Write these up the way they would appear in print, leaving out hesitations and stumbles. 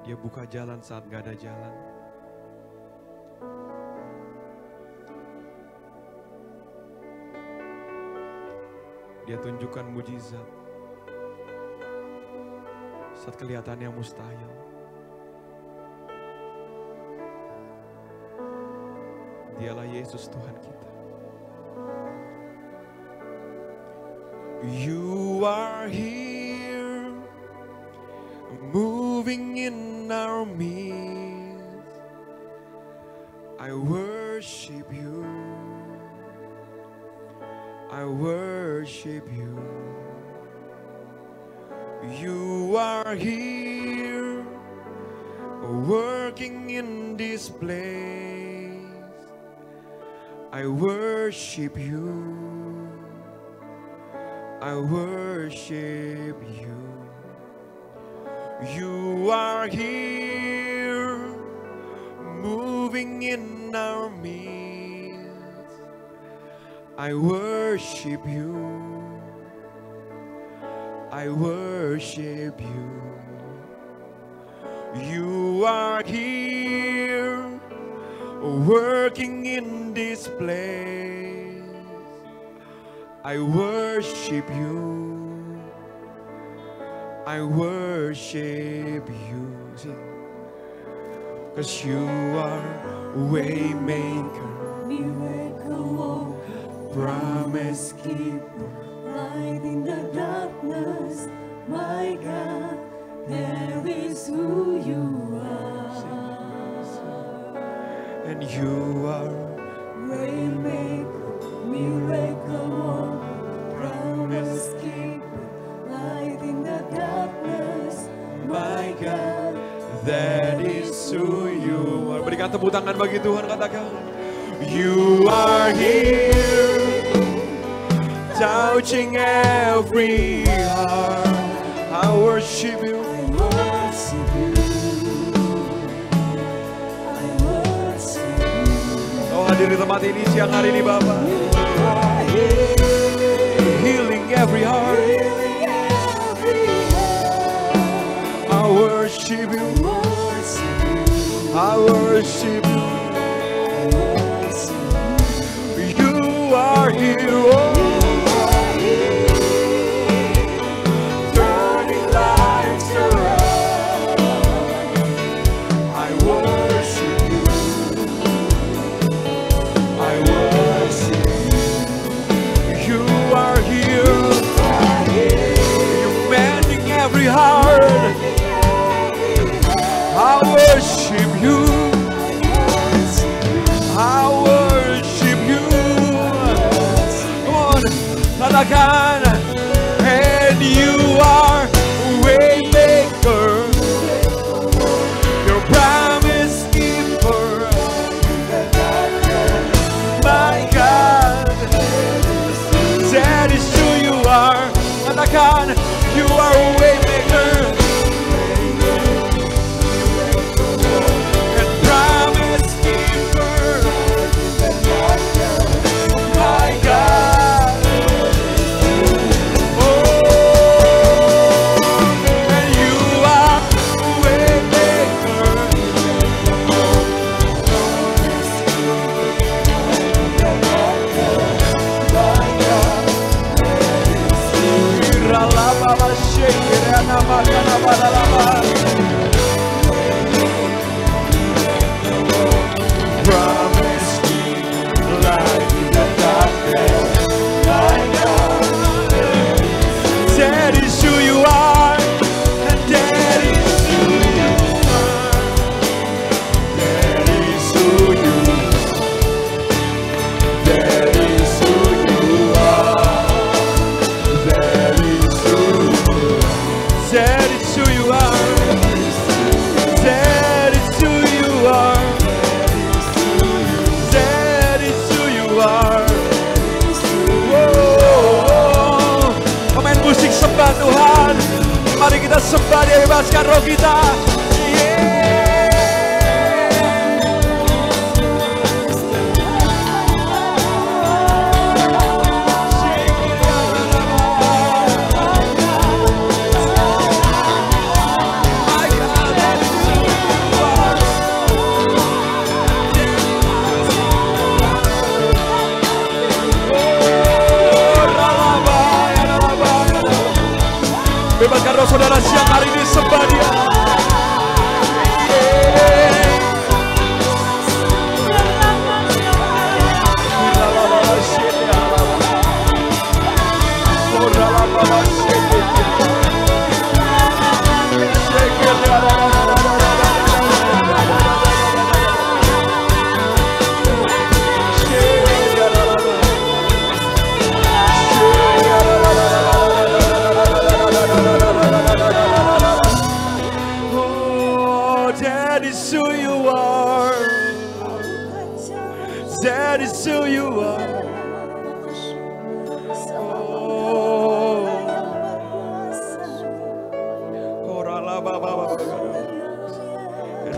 Dia buka jalan saat gak ada jalan. Dia tunjukkan mujizat saat kelihatannya mustahil. Dialah Yesus Tuhan kita. You are here, moving in our midst. I worship you. I worship you. You are here, working in this place. I worship you. I worship you. You are here, moving in our midst. I worship you. I worship you. You are here, working in this place. I worship you. I worship you. Cause you are way maker, miracle worker, promise keeper, light in the darkness. My God, that is who you are. And you are Waymaker, miracle worker, promise keeper, light in the darkness. my God, that is who you are. Berikan tepuk tangan bagi Tuhan, katakan. You are here, touching every heart. I worship you. I worship you. I worship you. Oh, hadir di tempat ini siang hari ini, Bapak. You are here, Healing every heart. healing every heart. I worship you. Worship you. I worship you. You are here, oh, turning lives around. I worship you. I worship you. You are here. You're mending every heart. I worship you. I worship you. Come on, katakan. And you are way maker, your promise keeper. My God, that is who you are. Katakan, you are a way maker. And promise keeper. My God. Oh, and you are a way maker. Iralababa shekirana makana badalaba. Promise light in the darkness. My God, that is who you are, and that is who you are. That is who you are. That is who you are. That is who you are. That is who you are. That is who you are. That is who you are. Wow. Pemain musik sembah Tuhan. Mari kita sembah, Dia bebaskan roh kita. My God, that is who That is who you are. And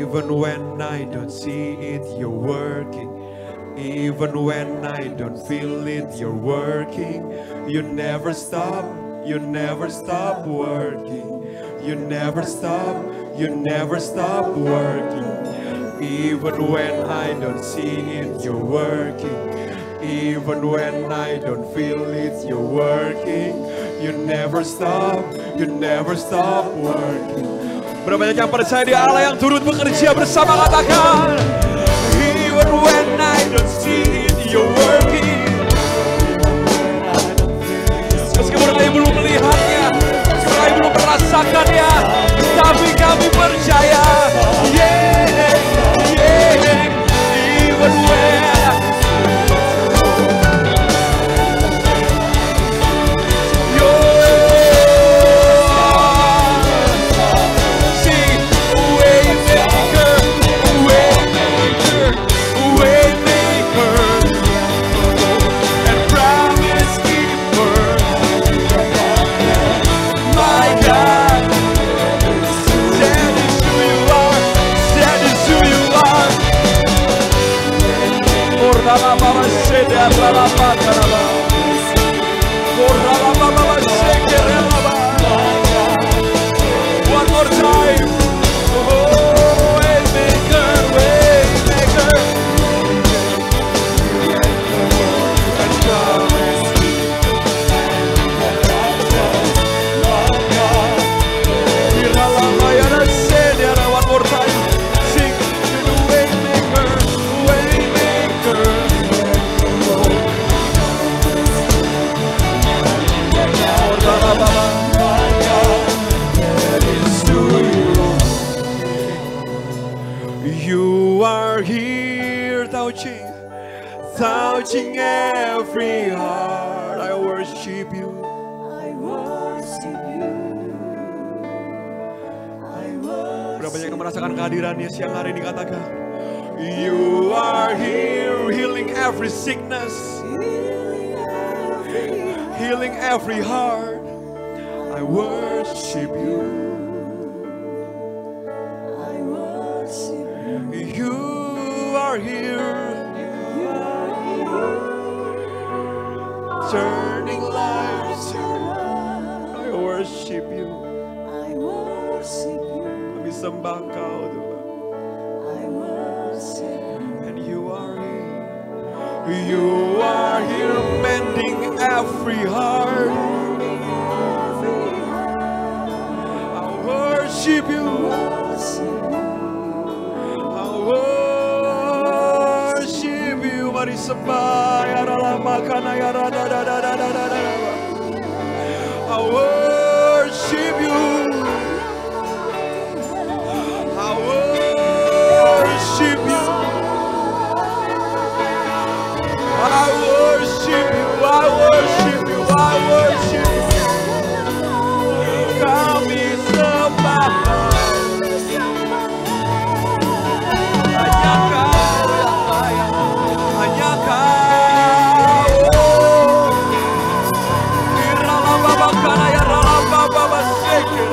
even when I don't see it, you're working. Even when I don't feel it, you're working. You never stop working. You never stop working. Even when I don't see it, you're working. Even when I don't feel it, you're working. You never stop working. Berapa banyak yang percaya di Allah yang turut bekerja bersama, katakan. Even when I don't see it, you're working. Meskipun kami belum melihatnya, kami belum merasakannya, tapi kami percaya. Yeah, yeah. Even when one more time. Oh, Waymaker, Waymaker. One more time. Sing to the Waymaker, Waymaker. You are here touching every heart. I worship you. Berapa banyak yang merasakan kehadirannya siang hari ini, katakan. You are here, healing every sickness, healing every heart. I worship you. You are here, turning lives. I worship you. Kami sembah Kau, Tuhan. And you are here. You are here mending every heart. I worship you. I worship you. Mari sembah ya dalam makana ya rada da da da da da da. I worship you. I worship you. I worship you. I worship you. I worship you. Kami sembah hanya Kau yang layak, hanya Kau. Iralababakana ya ralabababaseke.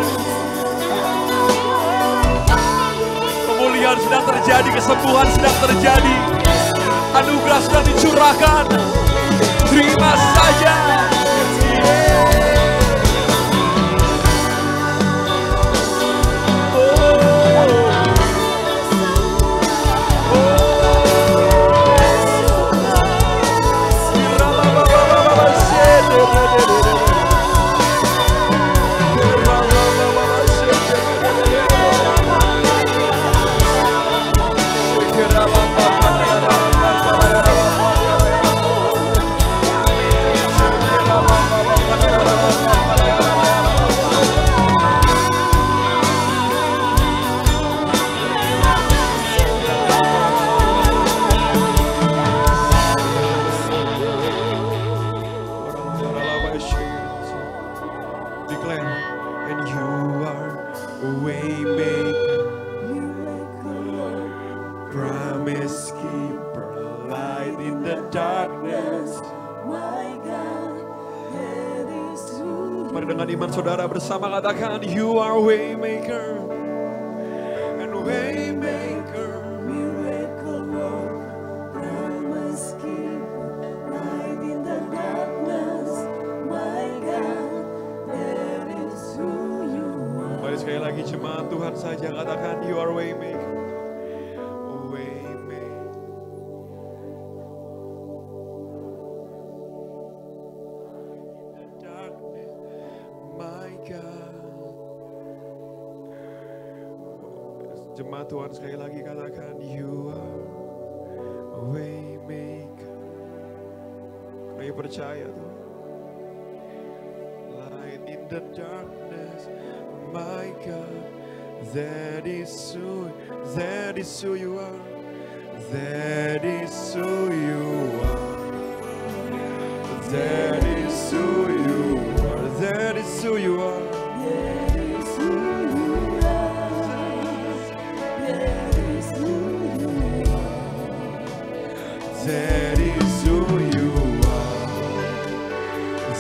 Kemuliaan sedang terjadi, kesembuhan sedang terjadi, anugerah sedang dicurahkan. Terima saja. promise keeper, light in the darkness. My God, that is who Mari dengan iman saudara bersama katakan, you are waymaker and waymaker. miracle worker, promise keeper, light in the darkness. My God, that is who you are. Mari sekali lagi jemaat Tuhan saja katakan, you are waymaker. Waymaker. Darkness, my God. Jemaat Tuhan sekali lagi katakan, you are waymaker. Kami percaya Tuhan. Light in the darkness, my God, that is who you are, that is who you are, that is who you are, that is who you are, That is who you are. That is who you are. that is who you are,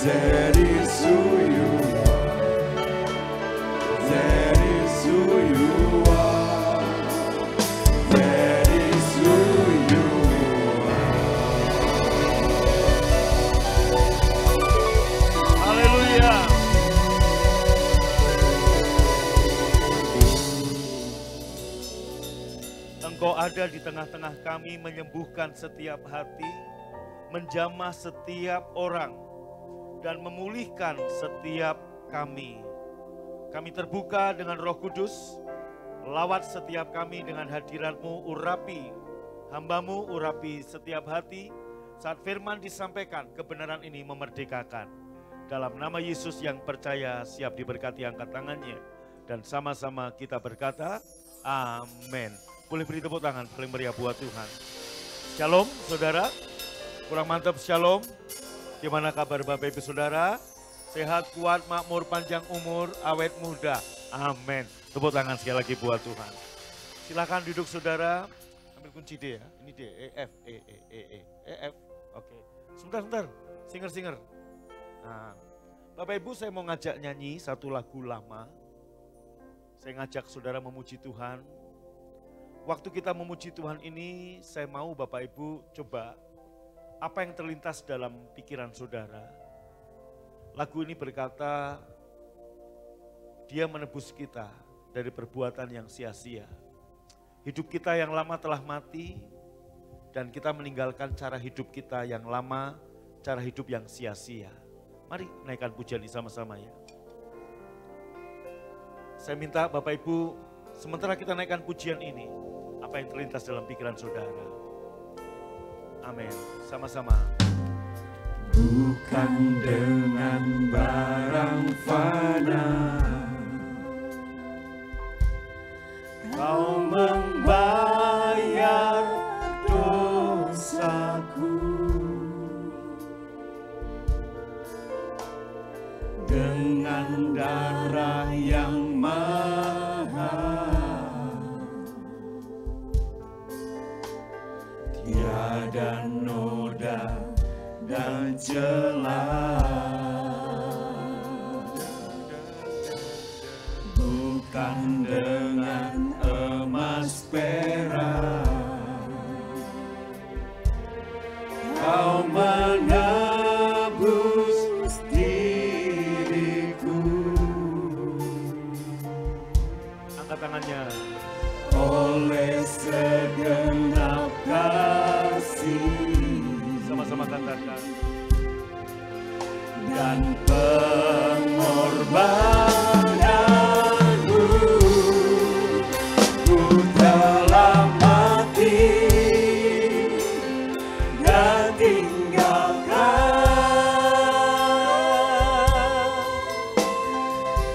that is who you are, that is who you are, that is who you are. Haleluya. Engkau ada di tengah-tengah kami, menyembuhkan setiap hati, menjamah setiap orang, dan memulihkan setiap kami. Kami terbuka dengan Roh Kudus, lawat setiap kami dengan hadirat-Mu, urapi hamba-Mu, urapi setiap hati. Saat firman disampaikan, kebenaran ini memerdekakan. Dalam nama Yesus yang percaya, siap diberkati, angkat tangannya. Dan sama-sama kita berkata, amin. Boleh beri tepuk tangan paling meriah buat Tuhan. Shalom saudara, kurang mantap shalom. Gimana kabar Bapak Ibu Saudara? Sehat, kuat, makmur, panjang umur, awet muda. Amin. Tepuk tangan sekali lagi buat Tuhan. Silakan duduk saudara. Ambil kunci D ya. Ini D, E, F, F. Oke. Sebentar. Singer. Nah, Bapak Ibu saya mau ngajak nyanyi satu lagu lama. Saya ngajak saudara memuji Tuhan. Waktu kita memuji Tuhan ini, saya mau Bapak Ibu coba apa yang terlintas dalam pikiran saudara. Lagu ini berkata, Dia menebus kita dari perbuatan yang sia-sia. Hidup kita yang lama telah mati, dan kita meninggalkan cara hidup kita yang lama, cara hidup yang sia-sia. Mari naikkan pujian ini sama-sama ya. Saya minta Bapak Ibu, sementara kita naikkan pujian ini, apa yang terlintas dalam pikiran saudara. Amin. Sama-sama. Bukan dengan barang fana Kau membayar dosaku, dengan darah yang mahal, tiada noda dan celah, bukan dengan emas perak Kau menebus diriku. Angkat tangannya. Oleh segenap kasih, Sama-sama katakan. dan pengorbananmu, ku telah mati dan tinggalkan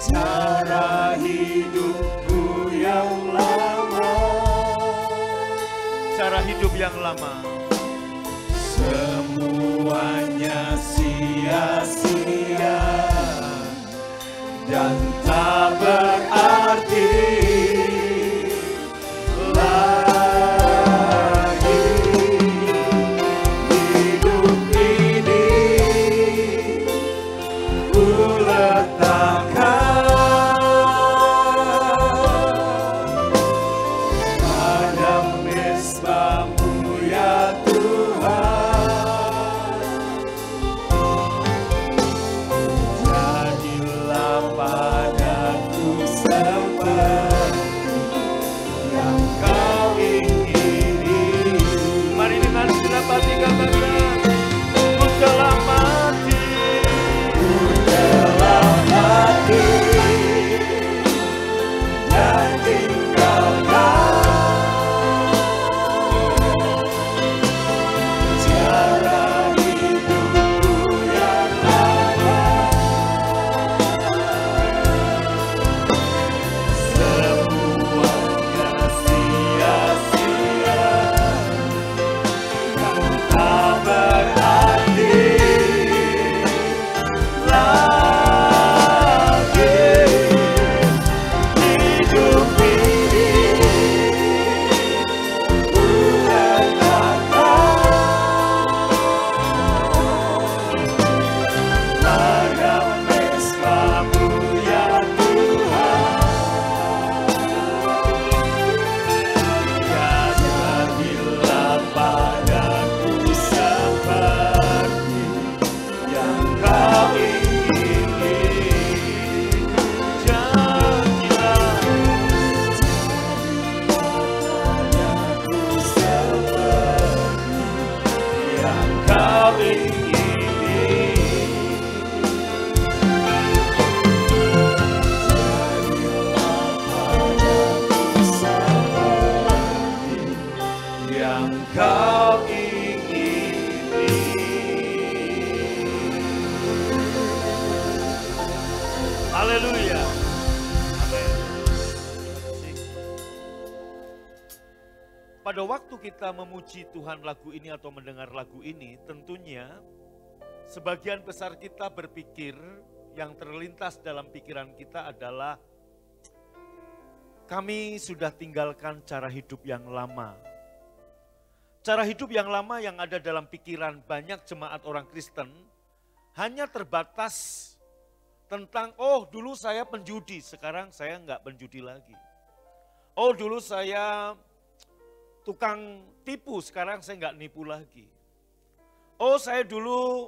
cara hidupku yang lama. Cara hidup yang lama. Semuanya sia-sia dan tak berarti lagi. pada waktu kita memuji Tuhan lagu ini atau mendengar lagu ini, tentunya sebagian besar kita berpikir, yang terlintas dalam pikiran kita adalah kami sudah tinggalkan cara hidup yang lama. Cara hidup yang lama yang ada dalam pikiran banyak jemaat orang Kristen hanya terbatas tentang, oh dulu saya penjudi, sekarang saya enggak penjudi lagi. Oh dulu saya tukang tipu, sekarang saya enggak nipu lagi. Oh saya dulu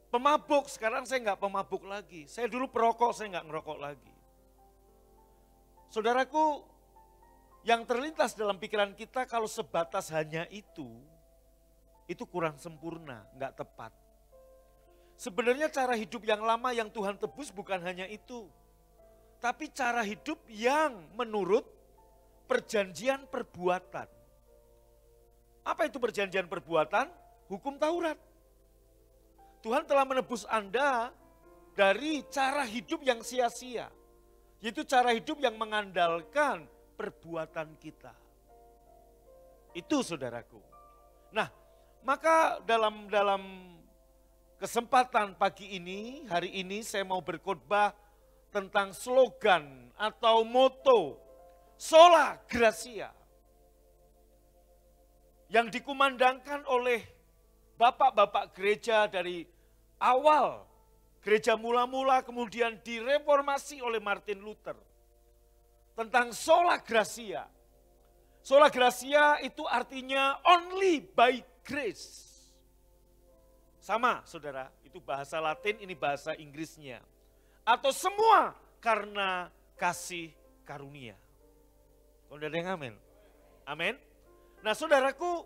pemabuk, sekarang saya enggak pemabuk lagi. Saya dulu perokok, saya enggak ngerokok lagi. Saudaraku, yang terlintas dalam pikiran kita kalau sebatas hanya itu kurang sempurna, enggak tepat. Sebenarnya cara hidup yang lama yang Tuhan tebus bukan hanya itu. Tapi cara hidup yang menurut perjanjian perbuatan. Apa itu perjanjian perbuatan? Hukum Taurat. Tuhan telah menebus Anda dari cara hidup yang sia-sia. Yaitu cara hidup yang mengandalkan perbuatan kita. Itu saudaraku. Nah, maka dalam kesempatan pagi ini, hari ini saya mau berkhotbah tentang slogan atau moto Sola Gracia. Yang dikumandangkan oleh bapak-bapak gereja dari awal gereja mula-mula kemudian direformasi oleh Martin Luther. Tentang sola gracia. Sola gracia itu artinya only by grace. Sama saudara, itu bahasa Latin, ini bahasa Inggrisnya. Atau semua karena kasih karunia. Kalau ada yang amin? Amin. Nah saudaraku,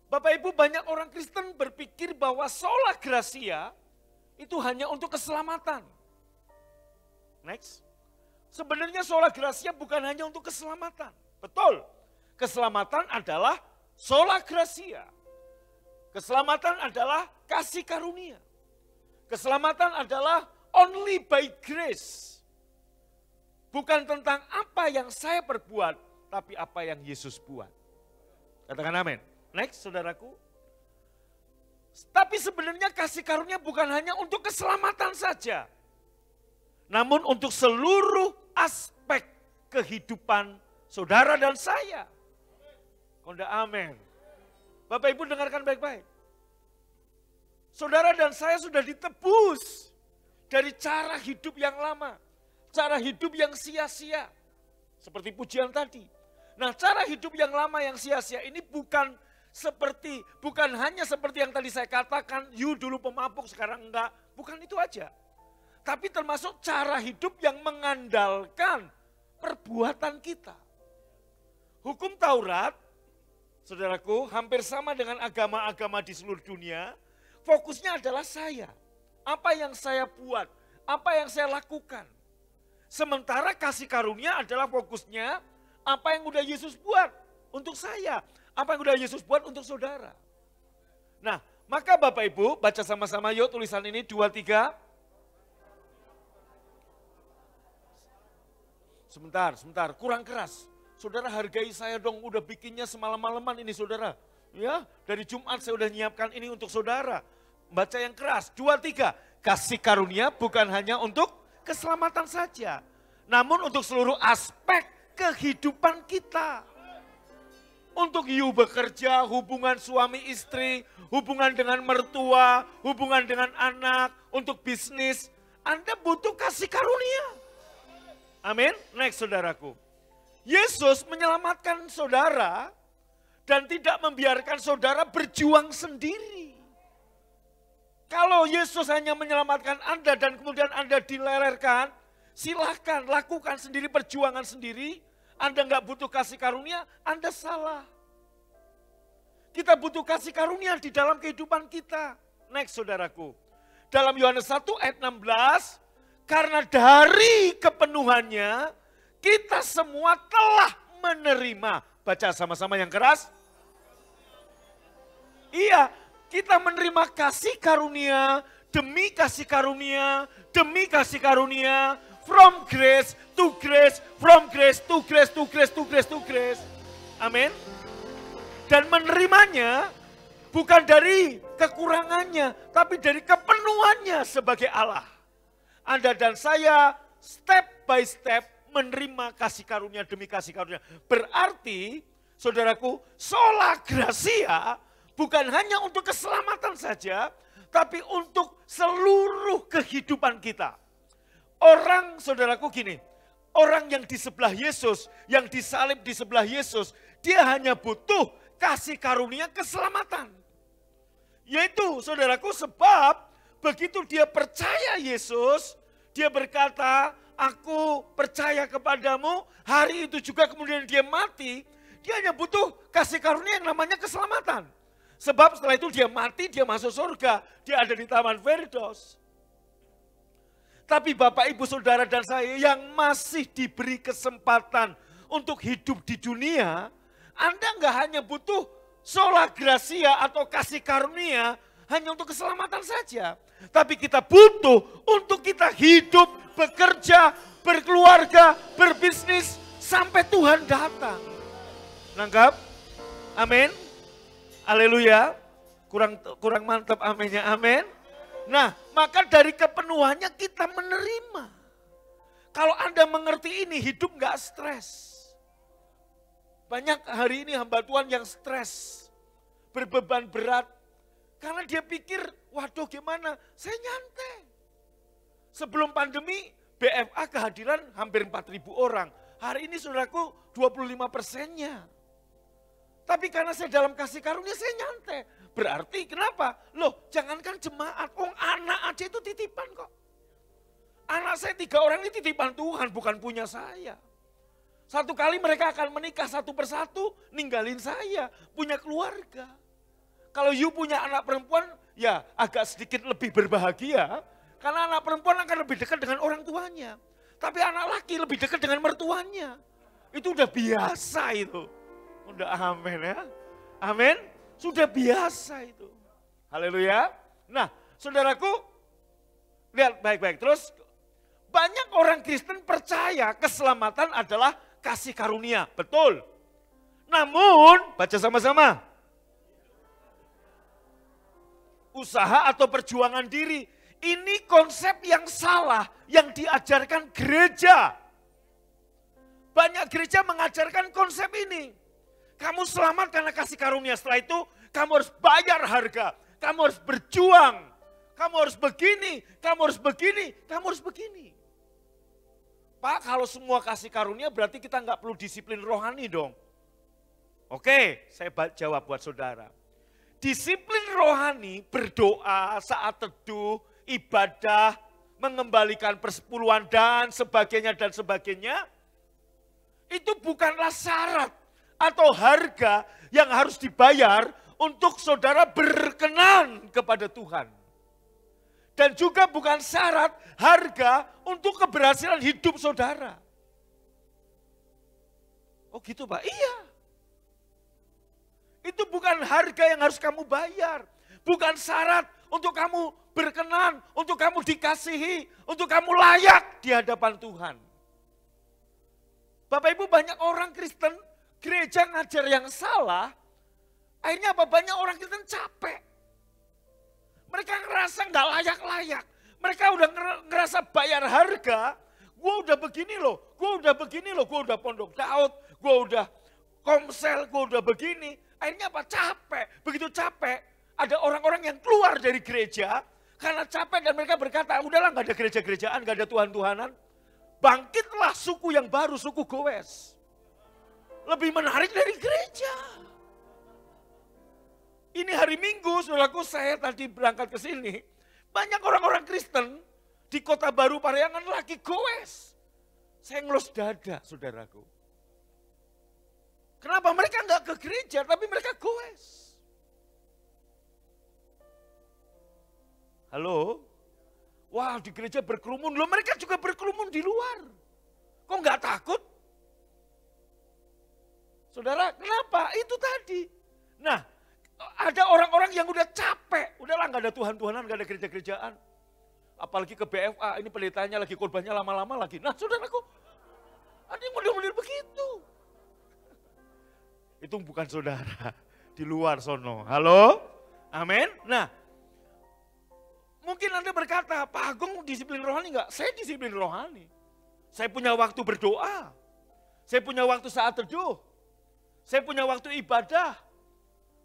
Bapak Ibu banyak orang Kristen berpikir bahwa sola gracia itu hanya untuk keselamatan. Next. Sebenarnya sola gracia bukan hanya untuk keselamatan. Betul. Keselamatan adalah sola gracia. Keselamatan adalah kasih karunia. Keselamatan adalah only by grace. Bukan tentang apa yang saya perbuat, tapi apa yang Yesus buat. Katakan amin. Next, saudaraku. Tapi sebenarnya kasih karunia bukan hanya untuk keselamatan saja. Namun untuk seluruh aspek kehidupan saudara dan saya. Konda amin. Bapak Ibu dengarkan baik-baik. Saudara dan saya sudah ditebus dari cara hidup yang lama. Cara hidup yang sia-sia. Seperti pujian tadi. Nah cara hidup yang lama yang sia-sia ini bukan hanya seperti yang tadi saya katakan, you dulu pemabuk sekarang enggak. Bukan itu aja. Tapi termasuk cara hidup yang mengandalkan perbuatan kita. Hukum Taurat, saudaraku, hampir sama dengan agama-agama di seluruh dunia. Fokusnya adalah saya. Apa yang saya buat, apa yang saya lakukan. Sementara kasih karunia adalah fokusnya apa yang udah Yesus buat untuk saya. Apa yang udah Yesus buat untuk saudara. Nah, maka Bapak Ibu baca sama-sama yuk tulisan ini 2, 3. Sebentar, kurang keras. Saudara hargai saya dong, udah bikinnya semalam-malaman ini saudara. Ya, dari Jumat saya udah nyiapkan ini untuk saudara. Baca yang keras, 2, 3. Kasih karunia bukan hanya untuk keselamatan saja. Namun untuk seluruh aspek kehidupan kita. Untuk you bekerja, hubungan suami istri, hubungan dengan mertua, hubungan dengan anak, untuk bisnis. Anda butuh kasih karunia. Amin. Next saudaraku. Yesus menyelamatkan saudara dan tidak membiarkan saudara berjuang sendiri. Kalau Yesus hanya menyelamatkan Anda dan kemudian Anda dilererkan, silahkan lakukan sendiri perjuangan sendiri. Anda nggak butuh kasih karunia, Anda salah. Kita butuh kasih karunia di dalam kehidupan kita. Next saudaraku. Dalam Yohanes 1 ayat 16, karena dari kepenuhannya kita semua telah menerima. Baca sama-sama yang keras. Iya, kita menerima kasih karunia, demi kasih karunia, demi kasih karunia. From grace to grace, from grace to grace to grace to grace to grace. Amin. Dan menerimanya bukan dari kekurangannya, tapi dari kepenuhannya sebagai Allah. Anda dan saya step by step menerima kasih karunia demi kasih karunia. Berarti, saudaraku, sola gracia bukan hanya untuk keselamatan saja, tapi untuk seluruh kehidupan kita. Orang, saudaraku, gini, orang yang di sebelah Yesus, yang disalib di sebelah Yesus, dia hanya butuh kasih karunia keselamatan. Yaitu, saudaraku, sebab begitu dia percaya Yesus, dia berkata, aku percaya kepadamu, hari itu juga kemudian dia mati, dia hanya butuh kasih karunia yang namanya keselamatan. Sebab setelah itu dia mati, dia masuk surga, dia ada di Taman Firdaus. Tapi Bapak, Ibu, Saudara dan saya yang masih diberi kesempatan untuk hidup di dunia, Anda nggak hanya butuh sola gracia atau kasih karunia hanya untuk keselamatan saja. Tapi kita butuh untuk kita hidup, bekerja, berkeluarga, berbisnis sampai Tuhan datang. Nangkap? Amin. Haleluya. Kurang mantap aminnya. Amin. Nah, maka dari kepenuhannya kita menerima. Kalau Anda mengerti ini, hidup nggak stres. Banyak hari ini hamba Tuhan yang stres, berbeban berat. Karena dia pikir, waduh gimana, saya nyantai. Sebelum pandemi, BFA kehadiran hampir 4.000 orang. Hari ini saudaraku 25%-nya. Tapi karena saya dalam kasih karunia saya nyantai. Berarti kenapa? Loh jangankan jemaat, anak aja itu titipan kok. Anak saya 3 orang ini titipan Tuhan, bukan punya saya. Satu kali mereka akan menikah satu persatu, ninggalin saya, punya keluarga. Kalau you punya anak perempuan, ya agak sedikit lebih berbahagia. Karena anak perempuan akan lebih dekat dengan orang tuanya. Tapi anak laki lebih dekat dengan mertuanya. Itu udah biasa itu. Udah amin ya. Amin. Sudah biasa itu. Haleluya. Nah, saudaraku, lihat baik-baik. Terus, banyak orang Kristen percaya keselamatan adalah kasih karunia. Betul. Namun, baca sama-sama. Usaha atau perjuangan diri. Ini konsep yang salah yang diajarkan gereja. Banyak gereja mengajarkan konsep ini. Kamu selamat karena kasih karunia. Setelah itu kamu harus bayar harga. Kamu harus berjuang. Kamu harus begini, kamu harus begini, kamu harus begini. Pak, kalau semua kasih karunia berarti kita nggak perlu disiplin rohani dong. Oke, saya jawab buat saudara. Disiplin rohani, berdoa, saat teduh, ibadah, mengembalikan persepuluhan dan sebagainya, itu bukanlah syarat atau harga yang harus dibayar untuk saudara berkenan kepada Tuhan. Dan juga bukan syarat harga untuk keberhasilan hidup saudara. Oh gitu Pak? Iya. Itu bukan harga yang harus kamu bayar. Bukan syarat untuk kamu berkenan, untuk kamu dikasihi, untuk kamu layak di hadapan Tuhan. Bapak Ibu, banyak orang Kristen gereja ngajar yang salah, akhirnya apa? Banyak orang Kristen capek. Mereka ngerasa nggak layak-layak. Mereka udah ngerasa bayar harga, gue udah begini loh, gue udah pondok Daud, gue udah komsel, gue udah begini. Akhirnya apa? Capek. Begitu capek, ada orang-orang yang keluar dari gereja, karena capek dan mereka berkata, udahlah nggak ada gereja-gerejaan, nggak ada Tuhan-Tuhanan. Bangkitlah suku yang baru, suku Goes. Lebih menarik dari gereja. Ini hari Minggu, saudaraku, saya tadi berangkat ke sini. Banyak orang-orang Kristen di Kota Baru Parahyangan lagi Goes. Saya ngelus dada, saudaraku. Kenapa? Mereka nggak ke gereja, tapi mereka Goes. Halo? Wah, di gereja berkerumun. Loh, mereka juga berkerumun di luar. Kok nggak takut? Saudara, kenapa? Itu tadi. Nah, ada orang-orang yang udah capek. Udahlah, nggak ada Tuhan-Tuhanan, nggak ada gereja-gerejaan. Apalagi ke BFA, ini pendetanya lagi korbannya lama-lama lagi. Nah, saudaraku, ada yang model-model begitu. itu bukan saudara. Di luar sono. Halo? Amin. Nah, mungkin Anda berkata, Pak Agung disiplin rohani enggak? Saya disiplin rohani. Saya punya waktu berdoa. Saya punya waktu saat teduh. Saya punya waktu ibadah.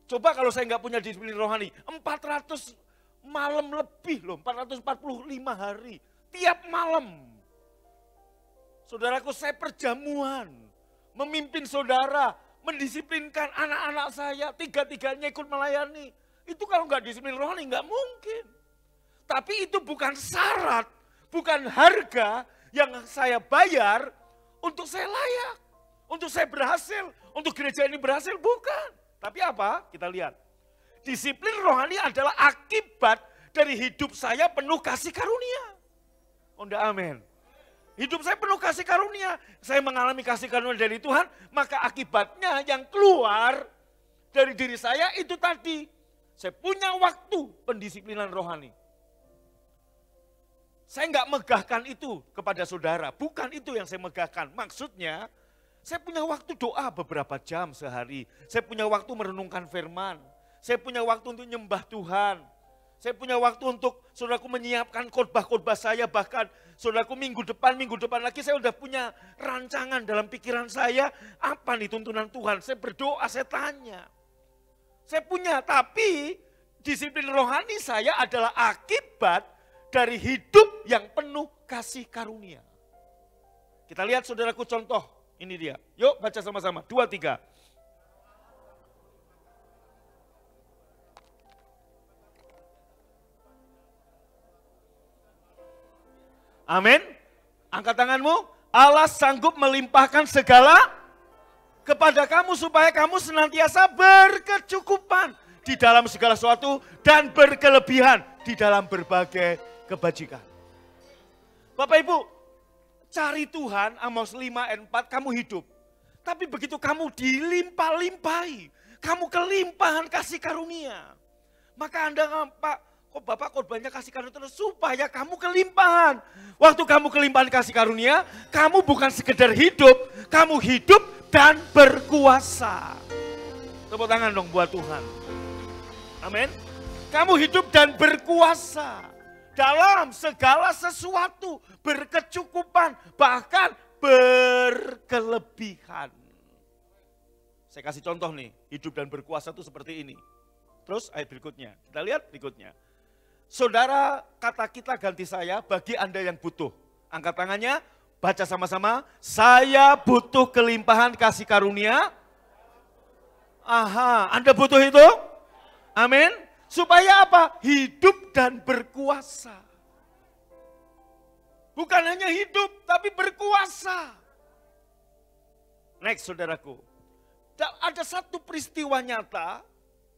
Coba kalau saya enggak punya disiplin rohani, 400 malam lebih loh, 445 hari. Tiap malam. Saudaraku, saya perjamuan. Memimpin saudara, mendisiplinkan anak-anak saya, tiga-tiganya ikut melayani. Itu kalau enggak disiplin rohani enggak mungkin. Tapi itu bukan syarat, bukan harga yang saya bayar untuk saya layak, untuk saya berhasil, untuk gereja ini berhasil, bukan. Tapi apa? Kita lihat. Disiplin rohani adalah akibat dari hidup saya penuh kasih karunia. Onda amin. Hidup saya penuh kasih karunia. Saya mengalami kasih karunia dari Tuhan, maka akibatnya yang keluar dari diri saya itu tadi. Saya punya waktu pendisiplinan rohani. Saya enggak megahkan itu kepada saudara, bukan itu yang saya megahkan. Maksudnya, saya punya waktu doa beberapa jam sehari. Saya punya waktu merenungkan firman. Saya punya waktu untuk nyembah Tuhan. Saya punya waktu untuk saudaraku menyiapkan khotbah-khotbah saya. Bahkan saudaraku minggu depan lagi saya udah punya rancangan dalam pikiran saya. Apa nih tuntunan Tuhan? Saya berdoa, saya tanya. Saya punya, tapi disiplin rohani saya adalah akibat dari hidup yang penuh kasih karunia. Kita lihat saudaraku contoh, ini dia. Yuk baca sama-sama, 2, 3. Amin. Angkat tanganmu. Allah sanggup melimpahkan segala kepada kamu supaya kamu senantiasa berkecukupan di dalam segala sesuatu dan berkelebihan di dalam berbagai kebajikan. Bapak Ibu, cari Tuhan, Amos 5 ayat 4, kamu hidup. Tapi begitu kamu dilimpah-limpahi, kamu kelimpahan kasih karunia. Maka Anda, Pak, kok Bapak khotbahnya kasih karunia terus? Supaya kamu kelimpahan. Waktu kamu kelimpahan kasih karunia, kamu bukan sekedar hidup, kamu hidup dan berkuasa. Tepuk tangan dong buat Tuhan. Amin. Kamu hidup dan berkuasa. Dalam segala sesuatu, berkecukupan, bahkan berkelebihan. Saya kasih contoh nih, hidup dan berkuasa itu seperti ini. Terus ayat berikutnya, kita lihat berikutnya. Saudara, kata kita ganti saya bagi Anda yang butuh. Angkat tangannya, baca sama-sama. Saya butuh kelimpahan kasih karunia. Aha, Anda butuh itu? Amin. Supaya apa? Hidup dan berkuasa. Bukan hanya hidup, tapi berkuasa. Next, saudaraku. Ada satu peristiwa nyata,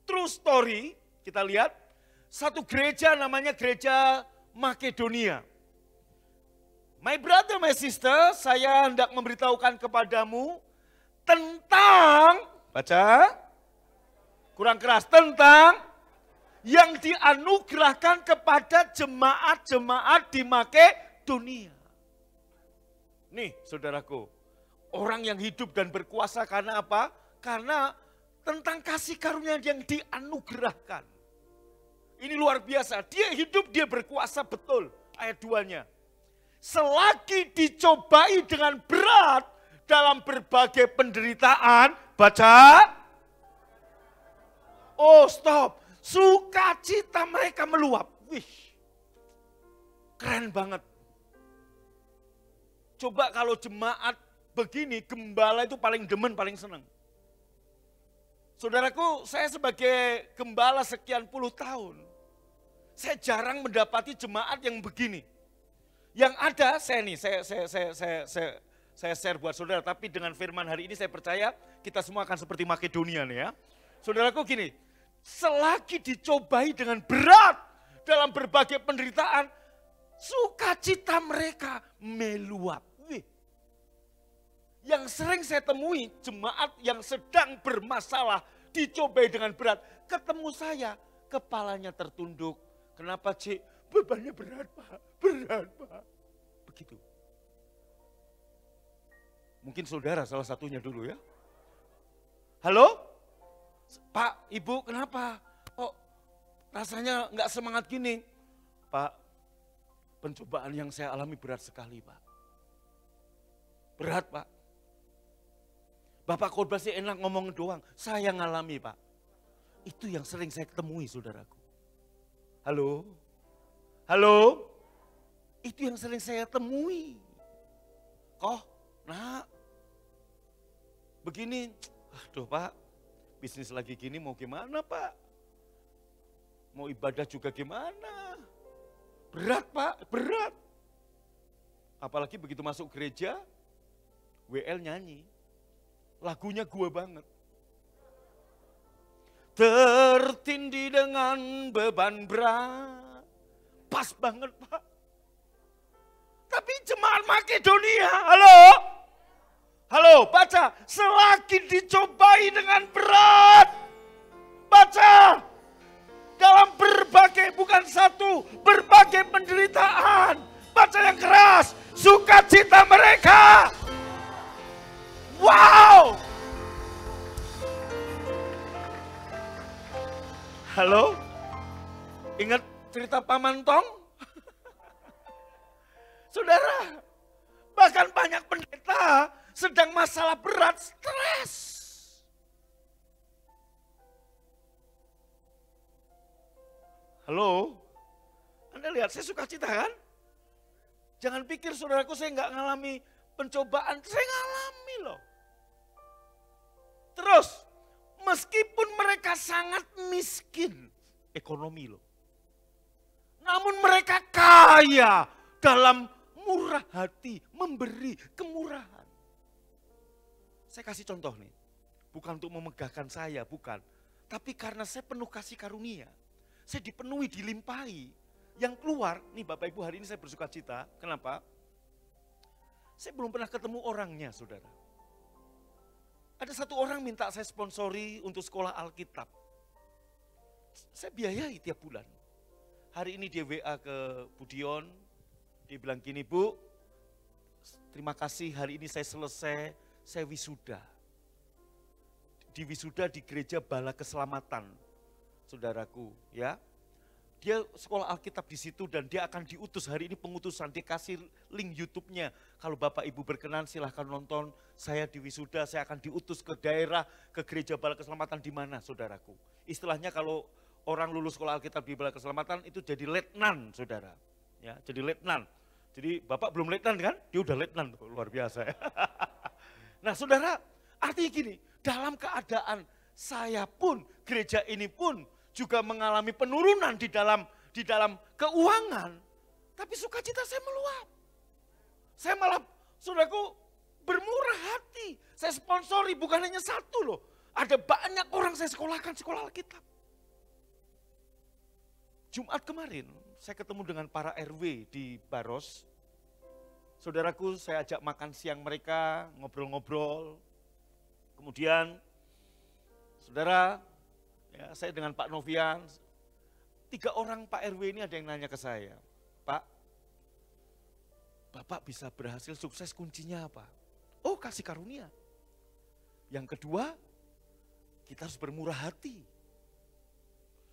true story, kita lihat. Satu gereja namanya gereja Makedonia. My brother, my sister, saya hendak memberitahukan kepadamu tentang, baca, kurang keras, tentang yang dianugerahkan kepada jemaat-jemaat di Makedonia. Nih saudaraku, orang yang hidup dan berkuasa karena apa? Karena tentang kasih karunia yang dianugerahkan. Ini luar biasa, dia hidup, dia berkuasa betul. Ayat 2-nya. Selagi dicobai dengan berat dalam berbagai penderitaan, baca. Oh stop. Sukacita mereka meluap. Wih, keren banget. Coba kalau jemaat begini, gembala itu paling demen, paling senang. Saudaraku, saya sebagai gembala sekian puluh tahun, saya jarang mendapati jemaat yang begini. Yang ada, saya share buat saudara, tapi dengan firman hari ini saya percaya kita semua akan seperti Makedonia nih ya. Saudaraku gini, selagi dicobai dengan berat dalam berbagai penderitaan, sukacita mereka meluap. Wih. Yang sering saya temui jemaat yang sedang bermasalah, dicobai dengan berat. Ketemu saya, kepalanya tertunduk. Kenapa Cik? Bebannya berat Pak, berat Pak. Begitu. Mungkin saudara salah satunya dulu ya. Halo? Pak, Ibu kenapa? Kok rasanya nggak semangat gini? Pak, pencobaan yang saya alami berat sekali Pak. Berat Pak. Bapak khotbah sih enak ngomong doang, saya ngalami Pak. Itu yang sering saya temui saudaraku. Halo? Halo? Itu yang sering saya temui. Kok, nak, begini, aduh Pak, bisnis lagi gini mau gimana Pak? Mau ibadah juga gimana? Berat Pak, berat. Apalagi begitu masuk gereja, WL nyanyi. Lagunya gua banget. Tertindih dengan beban berat. Pas banget Pak. Tapi jemaat Makedonia, halo? Halo, baca. Selagi dicobai dengan berat. Baca. Dalam berbagai, bukan satu, berbagai penderitaan. Baca yang keras. Sukacita mereka. Wow. Halo? Ingat cerita Paman Tong? Saudara, bahkan banyak pendeta sedang masalah berat, stres. Halo? Anda lihat, saya sukacita kan? Jangan pikir saudaraku saya nggak ngalami pencobaan, saya ngalami loh. Terus, meskipun mereka sangat miskin ekonomi loh. Namun mereka kaya dalam murah hati, memberi kemurahan. Saya kasih contoh nih, bukan untuk memegahkan saya, bukan. Tapi karena saya penuh kasih karunia, saya dipenuhi, dilimpahi. Yang keluar, nih Bapak Ibu hari ini saya bersuka cita, kenapa? Saya belum pernah ketemu orangnya saudara. Ada satu orang minta saya sponsori untuk sekolah Alkitab. Saya biayai tiap bulan. Hari ini dia WA ke Budion, dia bilang gini, Bu, terima kasih hari ini saya selesai, saya wisuda. Di wisuda di gereja Bala Keselamatan, saudaraku ya. Dia sekolah Alkitab di situ dan dia akan diutus hari ini pengutusan. Dia kasih link YouTube-nya. Kalau Bapak Ibu berkenan silahkan nonton. Saya di wisuda, saya akan diutus ke daerah, ke gereja Bala Keselamatan di mana saudaraku. Istilahnya kalau orang lulus sekolah Alkitab di Bala Keselamatan itu jadi letnan saudara. Ya, jadi letnan. Jadi Bapak belum letnan kan? Dia udah letnan, luar biasa ya. Nah saudara, artinya gini, dalam keadaan saya pun, gereja ini pun juga mengalami penurunan di dalam keuangan, tapi sukacita saya meluap. Saya malah, saudaraku, bermurah hati. Saya sponsori, bukan hanya satu loh. Ada banyak orang saya sekolahkan sekolah Alkitab. Jumat kemarin, saya ketemu dengan para RW di Baros. Saudaraku, saya ajak makan siang mereka, ngobrol-ngobrol. Kemudian, saudara, ya, saya dengan Pak Novian, 3 orang Pak RW ini ada yang nanya ke saya, Pak, Bapak bisa berhasil sukses kuncinya apa? Oh, kasih karunia. Yang kedua, kita harus bermurah hati.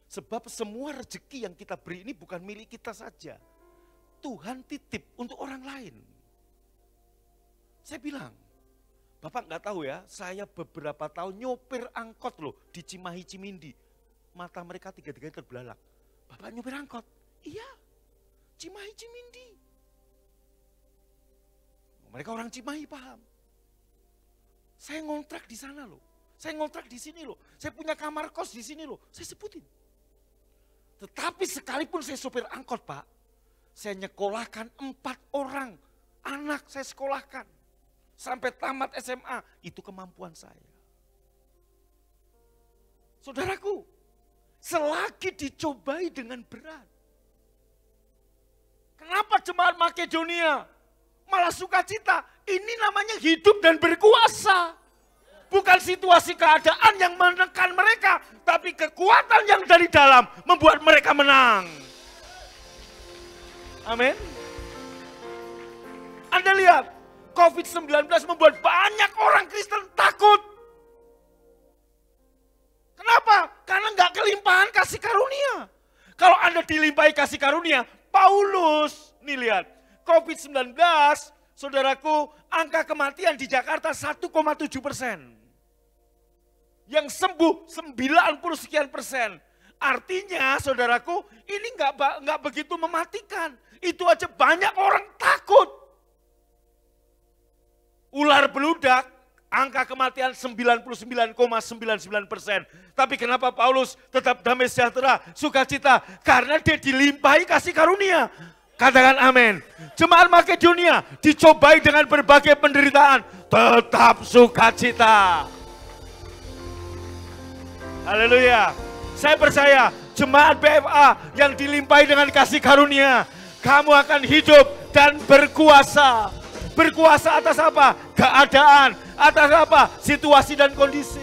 Sebab semua rezeki yang kita beri ini bukan milik kita saja. Tuhan titip untuk orang lain. Saya bilang, Bapak nggak tahu ya, saya beberapa tahun nyopir angkot loh di Cimahi Cimindi. Mata mereka tiga-tiganya terbelalak. Bapak nyopir angkot? Iya, Cimahi Cimindi. Mereka orang Cimahi paham. Saya ngontrak di sana loh. Saya ngontrak di sini loh. Saya punya kamar kos di sini loh. Saya sebutin. Tetapi sekalipun saya sopir angkot Pak, saya nyekolahkan 4 orang anak saya sekolahkan. Sampai tamat SMA, itu kemampuan saya. Saudaraku, selagi dicobai dengan berat. Kenapa jemaat Makedonia malah sukacita? Ini namanya hidup dan berkuasa. Bukan situasi keadaan yang menekan mereka, tapi kekuatan yang dari dalam membuat mereka menang. Amin. Anda lihat, COVID-19 membuat banyak orang Kristen takut. dilimpahi kasih karunia, Paulus, nih lihat, COVID-19, saudaraku, angka kematian di Jakarta 1,7%. Yang sembuh 90 sekian persen. Artinya, saudaraku, ini nggak begitu mematikan. Itu aja banyak orang takut. Ular beludak, angka kematian 99,99%. Tapi kenapa Paulus tetap damai sejahtera, sukacita? Karena dia dilimpahi kasih karunia. Katakan amin. Jemaat Makedonia dicobai dengan berbagai penderitaan, tetap sukacita. Haleluya. Saya percaya jemaat BFA yang dilimpahi dengan kasih karunia, kamu akan hidup dan berkuasa. Berkuasa atas apa? Keadaan. Atas apa? Situasi dan kondisi.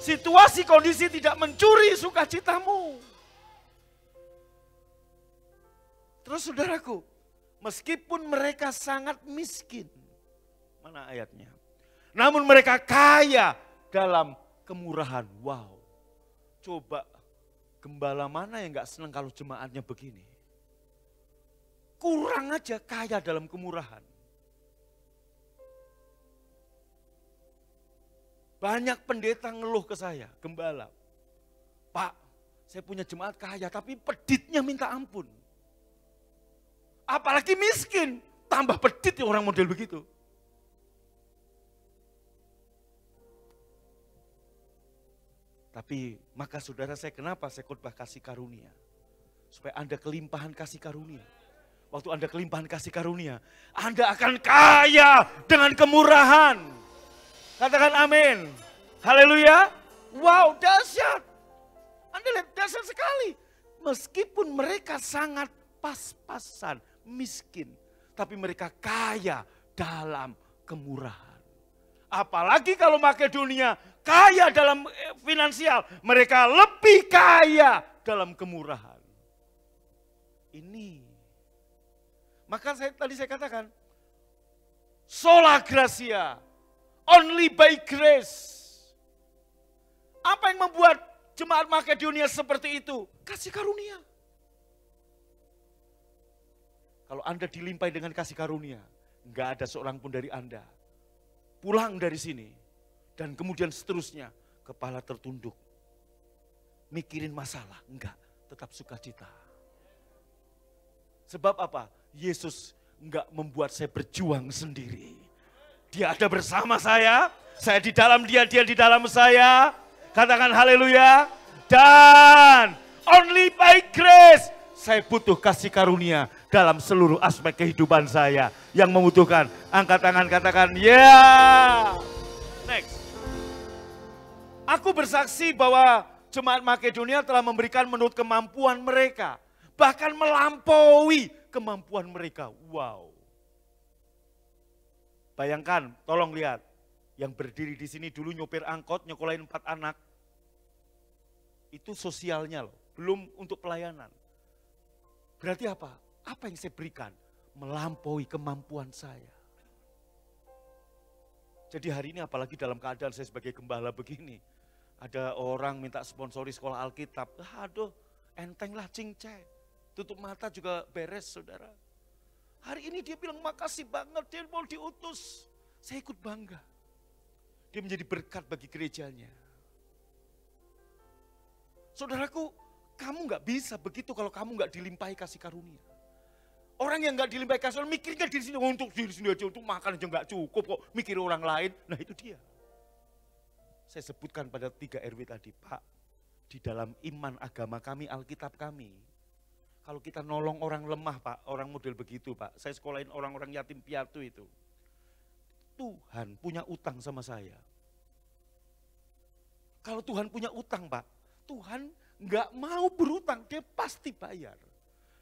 Situasi kondisi tidak mencuri sukacitamu. Terus saudaraku, meskipun mereka sangat miskin. Mana ayatnya? Namun mereka kaya dalam kemurahan. Wow. Coba gembala mana yang gak senang kalau jemaatnya begini? Kurang aja kaya dalam kemurahan. Banyak pendeta ngeluh ke saya, gembala. Pak, saya punya jemaat kaya tapi peditnya minta ampun. Apalagi miskin, tambah pedit ya orang model begitu. Tapi maka saudara saya, kenapa saya khotbah kasih karunia? Supaya Anda kelimpahan kasih karunia. Waktu Anda kelimpahan kasih karunia, Anda akan kaya dengan kemurahan. Katakan amin. Haleluya. Wow, dahsyat. Anda lihat, dahsyat sekali. Meskipun mereka sangat pas-pasan, miskin. Tapi mereka kaya dalam kemurahan. Apalagi kalau Makedonia kaya dalam finansial, mereka lebih kaya dalam kemurahan. Ini. Maka tadi saya katakan, sola gratia, only by grace. Apa yang membuat jemaat Makedonia seperti itu? Kasih karunia. Kalau Anda dilimpahi dengan kasih karunia, enggak ada seorang pun dari Anda pulang dari sini, dan kemudian seterusnya, kepala tertunduk. Mikirin masalah, enggak, tetap sukacita. Sebab apa? Yesus enggak membuat saya berjuang sendiri. Dia ada bersama saya di dalam dia di dalam saya. Katakan haleluya. Dan only by grace, saya butuh kasih karunia dalam seluruh aspek kehidupan saya. Yang membutuhkan, angkat tangan katakan, ya. Next. Aku bersaksi bahwa jemaat Makedonia telah memberikan menurut kemampuan mereka. Bahkan melampaui kemampuan mereka. Wow. Bayangkan, tolong lihat. Yang berdiri di sini dulu nyopir angkot, nyekolahin 4 anak. Itu sosialnya loh, belum untuk pelayanan. Berarti apa? Apa yang saya berikan? Melampaui kemampuan saya. Jadi hari ini apalagi dalam keadaan saya sebagai gembala begini. Ada orang minta sponsori sekolah Alkitab. Aduh, enteng lah cincai. Tutup mata juga beres saudara. Hari ini dia bilang makasih banget, dia mau diutus. Saya ikut bangga. Dia menjadi berkat bagi gerejanya. Saudaraku, kamu gak bisa begitu kalau kamu gak dilimpahi kasih karunia. Orang yang gak dilimpahi kasih karunia mikirnya diri sini, untuk diri sini aja, untuk makan aja gak cukup kok, mikir orang lain. Nah itu dia. Saya sebutkan pada 3 RW tadi, Pak, di dalam iman agama kami, Alkitab kami, kalau kita nolong orang lemah Pak, orang model begitu Pak, saya sekolahin orang-orang yatim piatu itu. Tuhan punya utang sama saya. Kalau Tuhan punya utang Pak, Tuhan nggak mau berutang, dia pasti bayar.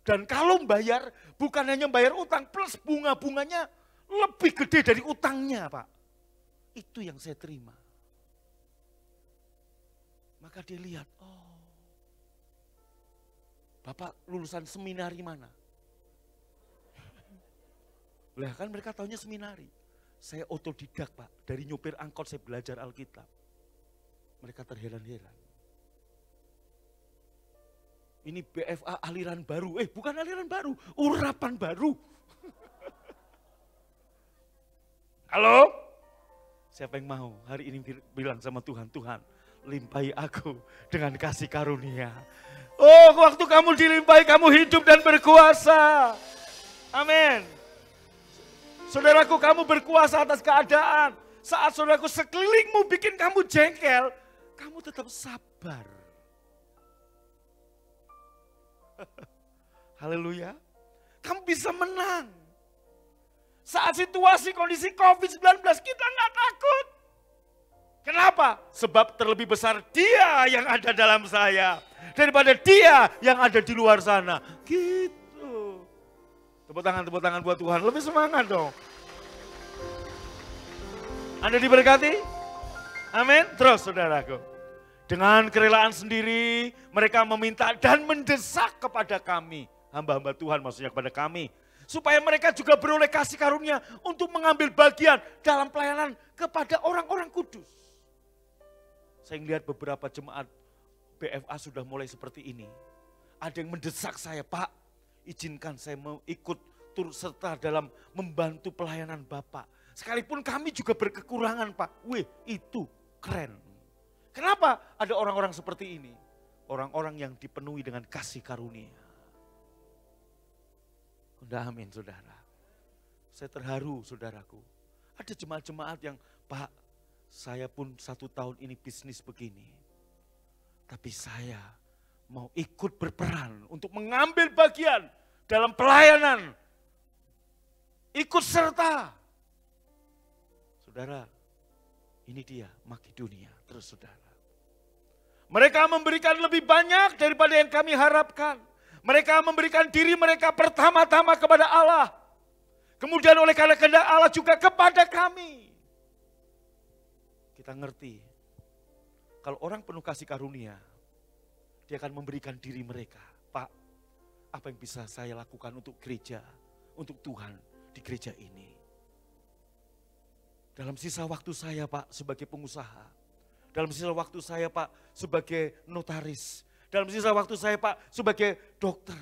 Dan kalau bayar, bukan hanya bayar utang, plus bunga-bunganya lebih gede dari utangnya Pak. Itu yang saya terima. Maka dia lihat, oh, Bapak lulusan seminari mana? Lah kan mereka taunya seminari. Saya otodidak Pak, dari nyopir angkot saya belajar Alkitab. Mereka terheran-heran. Ini BFA aliran baru. Bukan aliran baru, urapan baru. Halo? Siapa yang mau hari ini bilang sama Tuhan, Tuhan limpahi aku dengan kasih karunia. Oh, waktu kamu dilimpahi, kamu hidup dan berkuasa. Amin. Saudaraku, kamu berkuasa atas keadaan. Saat saudaraku sekelilingmu bikin kamu jengkel, kamu tetap sabar. Haleluya. Kamu bisa menang. Saat situasi kondisi COVID-19 kita nggak takut. Kenapa? Sebab terlebih besar Dia yang ada dalam saya daripada dia yang ada di luar sana. Gitu. Tepuk tangan buat Tuhan. Lebih semangat dong. Anda diberkati? Amin. Terus saudaraku. Dengan kerelaan sendiri mereka meminta dan mendesak kepada kami. Hamba-hamba Tuhan maksudnya kepada kami. Supaya mereka juga beroleh kasih karunia untuk mengambil bagian dalam pelayanan kepada orang-orang kudus. Saya melihat beberapa jemaat BFA sudah mulai seperti ini. Ada yang mendesak saya, Pak, izinkan saya mau ikut turut serta dalam membantu pelayanan Bapak. Sekalipun kami juga berkekurangan, Pak. Wih, itu keren. Kenapa ada orang-orang seperti ini? Orang-orang yang dipenuhi dengan kasih karunia. Udah amin, saudara. Saya terharu, saudaraku. Ada jemaat-jemaat yang, Pak, saya pun 1 tahun ini bisnis begini. Tapi saya mau ikut berperan untuk mengambil bagian dalam pelayanan. Ikut serta. Saudara, ini dia Makedonia. Terus saudara. Mereka memberikan lebih banyak daripada yang kami harapkan. Mereka memberikan diri mereka pertama-tama kepada Allah. Kemudian oleh karena kehendak Allah juga kepada kami. Kita ngerti. Kalau orang penuh kasih karunia, dia akan memberikan diri mereka. Pak, apa yang bisa saya lakukan untuk gereja, untuk Tuhan di gereja ini? Dalam sisa waktu saya, Pak, sebagai pengusaha. Dalam sisa waktu saya, Pak, sebagai notaris. Dalam sisa waktu saya, Pak, sebagai dokter.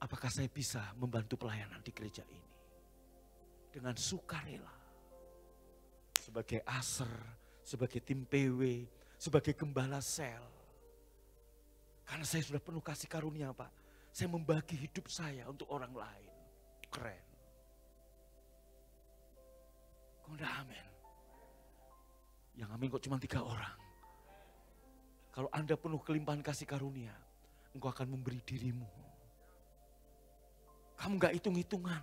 Apakah saya bisa membantu pelayanan di gereja ini? Dengan sukarela. Sebagai aser, sebagai tim PW, sebagai gembala sel. Karena saya sudah penuh kasih karunia, Pak. Saya membagi hidup saya untuk orang lain. Keren. Kok udah amin? Yang amin kok cuma 3 orang. Kalau Anda penuh kelimpahan kasih karunia, engkau akan memberi dirimu. Kamu gak hitung-hitungan.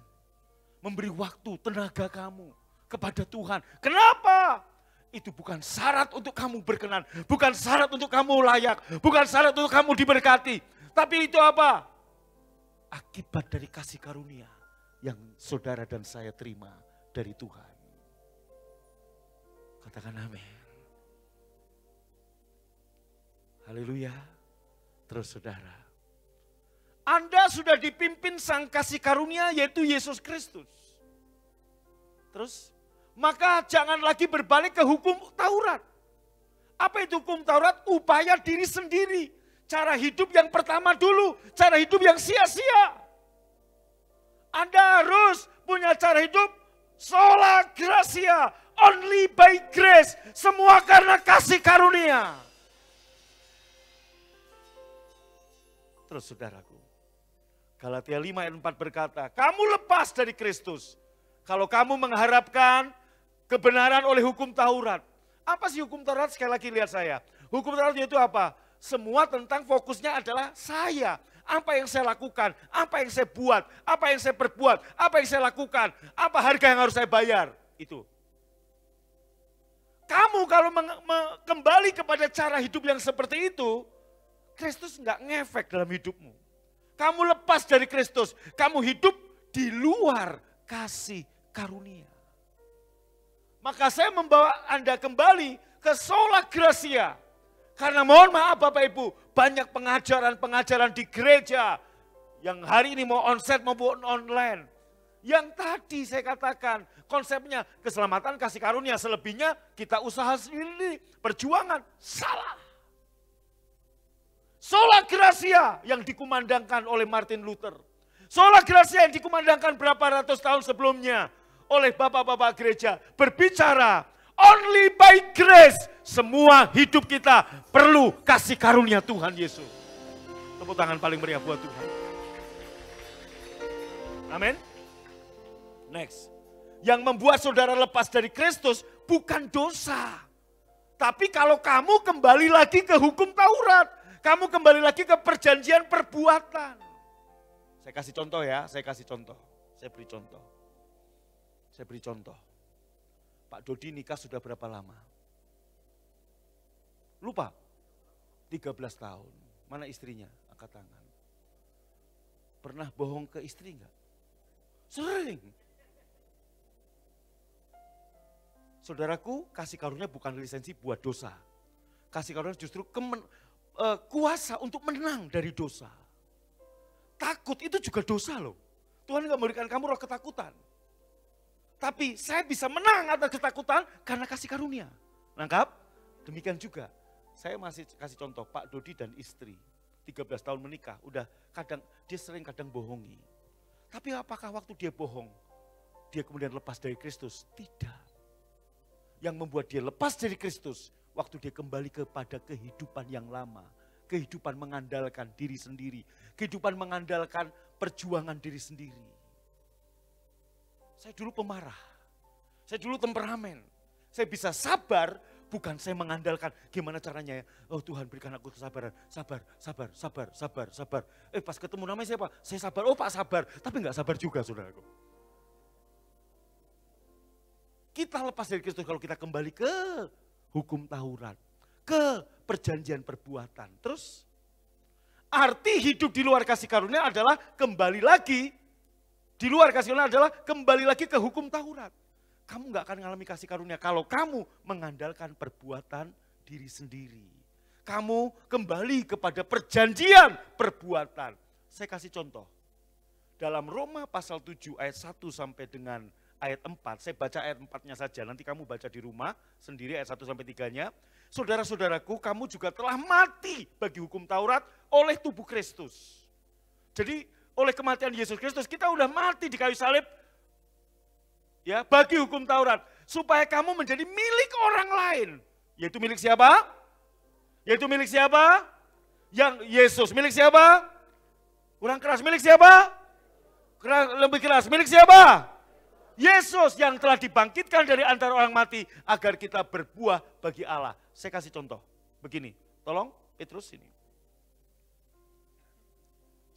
Memberi waktu, tenaga kamu kepada Tuhan. Kenapa? Itu bukan syarat untuk kamu berkenan. Bukan syarat untuk kamu layak. Bukan syarat untuk kamu diberkati. Tapi itu apa? Akibat dari kasih karunia yang saudara dan saya terima dari Tuhan. Katakan amin. Haleluya. Terus saudara. Anda sudah dipimpin sang kasih karunia yaitu Yesus Kristus. Terus, maka jangan lagi berbalik ke hukum Taurat. Apa itu hukum Taurat? Upaya diri sendiri. Cara hidup yang pertama dulu. Cara hidup yang sia-sia. Anda harus punya cara hidup sola gratia. Only by grace. Semua karena kasih karunia. Terus saudaraku, Galatia 5 ayat 4 berkata, kamu lepas dari Kristus. Kalau kamu mengharapkan kebenaran oleh hukum Taurat. Apa sih hukum Taurat? Sekali lagi lihat saya. Hukum Taurat itu apa? Semua tentang fokusnya adalah saya. Apa yang saya lakukan, apa yang saya buat, apa yang saya perbuat, apa yang saya lakukan, apa harga yang harus saya bayar. Itu. Kamu kalau kembali kepada cara hidup yang seperti itu, Kristus enggak ngefek dalam hidupmu. Kamu lepas dari Kristus, kamu hidup di luar kasih karunia. Maka saya membawa Anda kembali ke sola gratia. Karena mohon maaf Bapak Ibu, banyak pengajaran-pengajaran di gereja yang hari ini mau onsite maupun online. Yang tadi saya katakan konsepnya keselamatan kasih karunia, selebihnya kita usaha sendiri, perjuangan, salah. Sola Gracia yang dikumandangkan oleh Martin Luther. Sola Gracia yang dikumandangkan berapa ratus tahun sebelumnya oleh bapak-bapak gereja. Berbicara, only by grace, semua hidup kita perlu kasih karunia Tuhan Yesus. Tepuk tangan paling meriah buat Tuhan. Amin. Next. Yang membuat saudara lepas dari Kristus bukan dosa. Tapi kalau kamu kembali lagi ke hukum Taurat, kamu kembali lagi ke perjanjian perbuatan. Saya kasih contoh ya, saya beri contoh. Pak Dodi nikah sudah berapa lama? Lupa? 13 tahun. Mana istrinya? Angkat tangan. Pernah bohong ke istri enggak? Sering. Saudaraku, kasih karunia bukan lisensi buat dosa. Kasih karunia justru kuasa untuk menang dari dosa. Takut itu juga dosa loh. Tuhan enggak memberikan kamu roh ketakutan. Tapi saya bisa menang atas ketakutan karena kasih karunia. Nangkap? Demikian juga. Saya masih kasih contoh Pak Dodi dan istri. 13 tahun menikah, dia sering bohongi. Tapi apakah waktu dia bohong, dia kemudian lepas dari Kristus? Tidak. Yang membuat dia lepas dari Kristus, waktu dia kembali kepada kehidupan yang lama. Kehidupan mengandalkan diri sendiri. Kehidupan mengandalkan perjuangan diri sendiri. Saya dulu pemarah. Saya dulu temperamen. Saya bisa sabar, bukan saya mengandalkan gimana caranya ya. Oh Tuhan berikan aku kesabaran. Sabar. Pas ketemu namanya siapa? Saya sabar. Oh Pak sabar. Tapi enggak sabar juga saudaraku. Kita lepas dari Kristus kalau kita kembali ke hukum Taurat. Ke perjanjian perbuatan. Terus arti hidup di luar kasih karunia adalah kembali lagi. Di luar kasih karunia adalah kembali lagi ke hukum Taurat. Kamu gak akan mengalami kasih karunia kalau kamu mengandalkan perbuatan diri sendiri. Kamu kembali kepada perjanjian perbuatan. Saya kasih contoh. Dalam Roma pasal 7 ayat 1 sampai dengan ayat 4. Saya baca ayat 4-nya saja. Nanti kamu baca di rumah sendiri ayat 1 sampai 3-nya. Saudara-saudaraku, kamu juga telah mati bagi hukum Taurat oleh tubuh Kristus. Jadi oleh kematian Yesus Kristus kita udah mati di kayu salib. Ya, bagi hukum Taurat, supaya kamu menjadi milik orang lain. Yaitu milik siapa? Yang Yesus, milik siapa? Kurang keras, milik siapa? Lebih keras, milik siapa? Yesus yang telah dibangkitkan dari antara orang mati, agar kita berbuah bagi Allah. Saya kasih contoh, begini, tolong Petrus ini.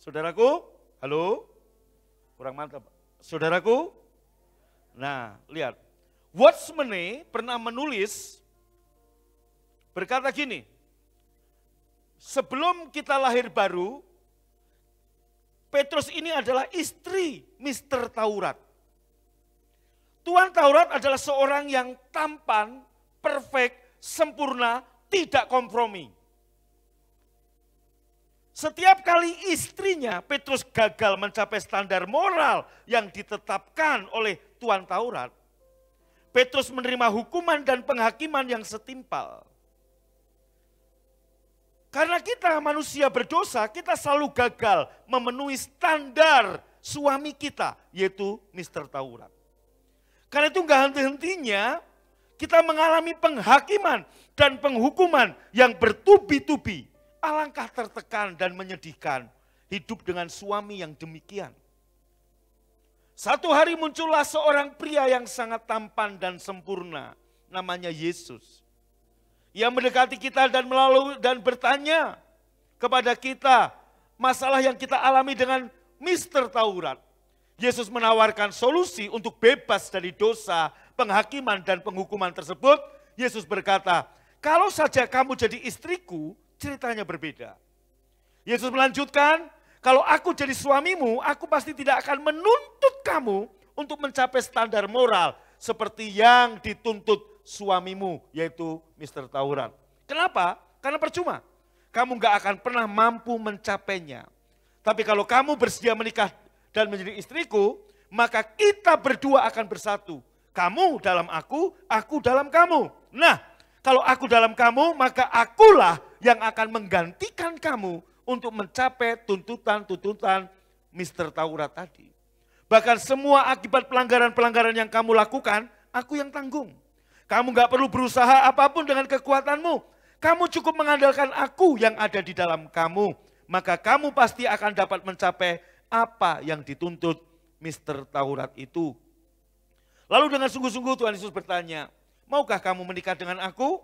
Saudaraku, halo? Kurang mantap. Saudaraku, nah, lihat. Watchman pernah menulis berkata gini. Sebelum kita lahir baru, Petrus ini adalah istri Mr. Taurat. Tuan Taurat adalah seorang yang tampan, perfect, sempurna, tidak kompromi. Setiap kali istrinya Petrus gagal mencapai standar moral yang ditetapkan oleh Tuan Taurat, Petrus menerima hukuman dan penghakiman yang setimpal. Karena kita manusia berdosa, kita selalu gagal memenuhi standar suami kita, yaitu Mr. Taurat. Karena itu enggak henti-hentinya kita mengalami penghakiman dan penghukuman yang bertubi-tubi. Alangkah tertekan dan menyedihkan hidup dengan suami yang demikian. Satu hari muncullah seorang pria yang sangat tampan dan sempurna, namanya Yesus. Ia mendekati kita dan bertanya kepada kita masalah yang kita alami dengan Mr. Taurat. Yesus menawarkan solusi untuk bebas dari dosa, penghakiman dan penghukuman tersebut. Yesus berkata, kalau saja kamu jadi istriku, ceritanya berbeda. Yesus melanjutkan, kalau aku jadi suamimu, aku pasti tidak akan menuntut kamu untuk mencapai standar moral seperti yang dituntut suamimu, yaitu Mr. Taurat. Kenapa? Karena percuma. Kamu gak akan pernah mampu mencapainya. Tapi kalau kamu bersedia menikah dan menjadi istriku, maka kita berdua akan bersatu. Kamu dalam aku dalam kamu. Nah, kalau aku dalam kamu, maka akulah yang akan menggantikan kamu untuk mencapai tuntutan-tuntutan Mister Taurat tadi. Bahkan semua akibat pelanggaran-pelanggaran yang kamu lakukan, aku yang tanggung. Kamu gak perlu berusaha apapun dengan kekuatanmu. Kamu cukup mengandalkan aku yang ada di dalam kamu. Maka kamu pasti akan dapat mencapai apa yang dituntut Mister Taurat itu. Lalu dengan sungguh-sungguh Tuhan Yesus bertanya, maukah kamu menikah dengan aku?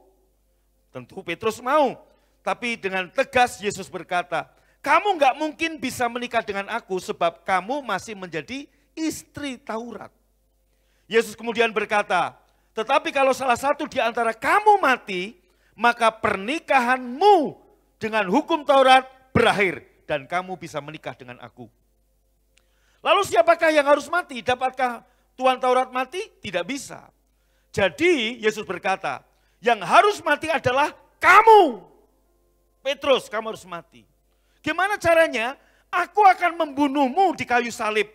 Tentu Petrus mau. Tapi dengan tegas Yesus berkata, kamu gak mungkin bisa menikah dengan aku sebab kamu masih menjadi istri Taurat. Yesus kemudian berkata, tetapi kalau salah satu di antara kamu mati, maka pernikahanmu dengan hukum Taurat berakhir dan kamu bisa menikah dengan aku. Lalu siapakah yang harus mati? Dapatkah Tuan Taurat mati? Tidak bisa. Jadi Yesus berkata, yang harus mati adalah kamu. Petrus, kamu harus mati. Gimana caranya? Aku akan membunuhmu di kayu salib.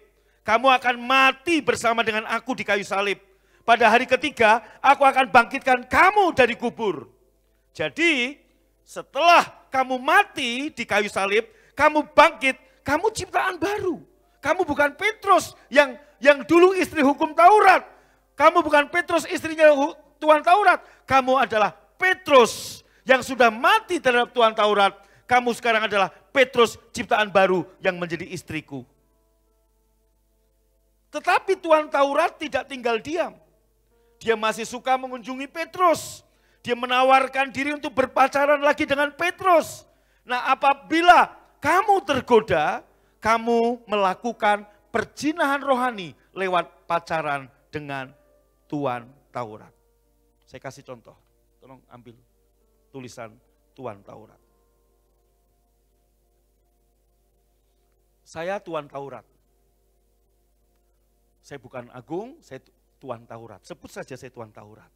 Kamu akan mati bersama dengan aku di kayu salib. Pada hari ketiga, aku akan bangkitkan kamu dari kubur. Jadi, setelah kamu mati di kayu salib, kamu bangkit, kamu ciptaan baru. Kamu bukan Petrus yang dulu istri hukum Taurat. Kamu bukan Petrus istrinya Tuan Taurat. Kamu adalah Petrus yang sudah mati terhadap Tuan Taurat. Kamu sekarang adalah Petrus ciptaan baru yang menjadi istriku. Tetapi Tuan Taurat tidak tinggal diam. Dia masih suka mengunjungi Petrus. Dia menawarkan diri untuk berpacaran lagi dengan Petrus. Nah, apabila kamu tergoda, kamu melakukan perzinahan rohani lewat pacaran dengan Tuan Taurat. Saya kasih contoh, tolong ambil tulisan Tuan Taurat. Saya Tuan Taurat. Saya bukan Agung, saya Tuan Taurat. Sebut saja saya Tuan Taurat.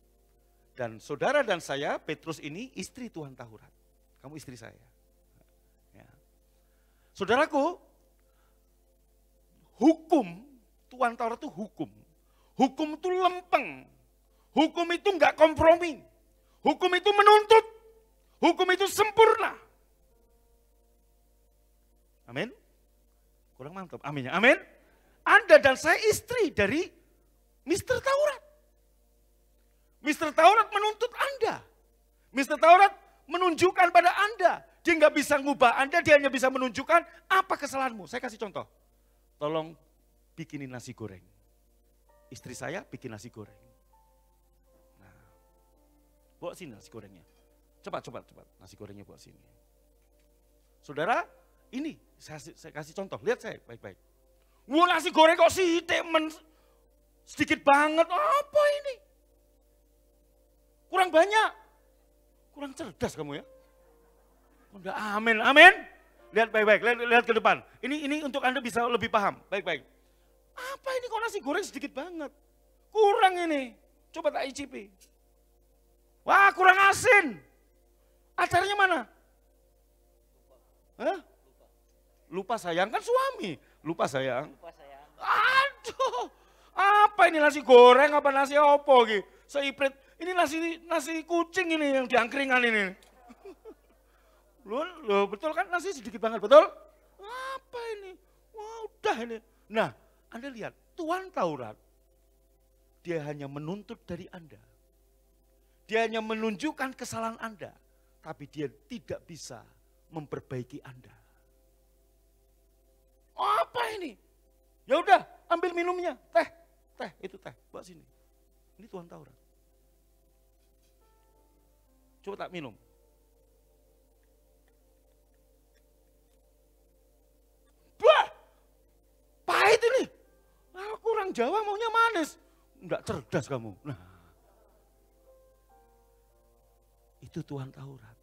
Dan saudara dan saya, Petrus ini istri Tuan Taurat. Kamu istri saya. Ya. Saudaraku, hukum, Tuan Taurat itu hukum. Hukum itu lempeng. Hukum itu enggak kompromi. Hukum itu menuntut. Hukum itu sempurna. Amin. Kurang mantap. Amin ya. Amin. Anda dan saya istri dari Mister Taurat. Mister Taurat menuntut Anda. Mister Taurat menunjukkan pada Anda. Dia nggak bisa ngubah Anda, dia hanya bisa menunjukkan apa kesalahanmu. Saya kasih contoh. Tolong bikinin nasi goreng. Istri saya bikin nasi goreng. Nah, bawa sini nasi gorengnya. Cepat. Nasi gorengnya bawa sini. Saudara, ini saya kasih contoh. Lihat saya baik-baik. Wah, nasi goreng kok sedikit banget. Apa ini? Kurang banyak. Kurang cerdas kamu ya. Udah amin. Lihat baik-baik, lihat ke depan. Ini untuk Anda bisa lebih paham. Baik-baik. Apa ini kok nasi goreng sedikit banget? Kurang ini. Coba tak icipi. Wah, kurang asin. Acaranya mana? Hah? Lupa sayang kan suami. Lupa sayang. Aduh. Apa ini nasi goreng apa nasi opo gitu? Seiprit. Ini nasi kucing ini yang diangkringan ini. Loh, betul kan nasi sedikit banget, betul? Apa ini? Wah, udah ini. Nah, Anda lihat, Tuan Taurat, dia hanya menuntut dari Anda. Dia hanya menunjukkan kesalahan Anda, tapi dia tidak bisa memperbaiki Anda. Apa ini? Ya udah, ambil minumnya. Teh, itu teh, bawa sini. Ini Tuan Taurat. Coba tak minum. Bah, pahit ini. Aku orang Jawa maunya manis. Enggak cerdas kamu. Nah, itu Tuan Taurat.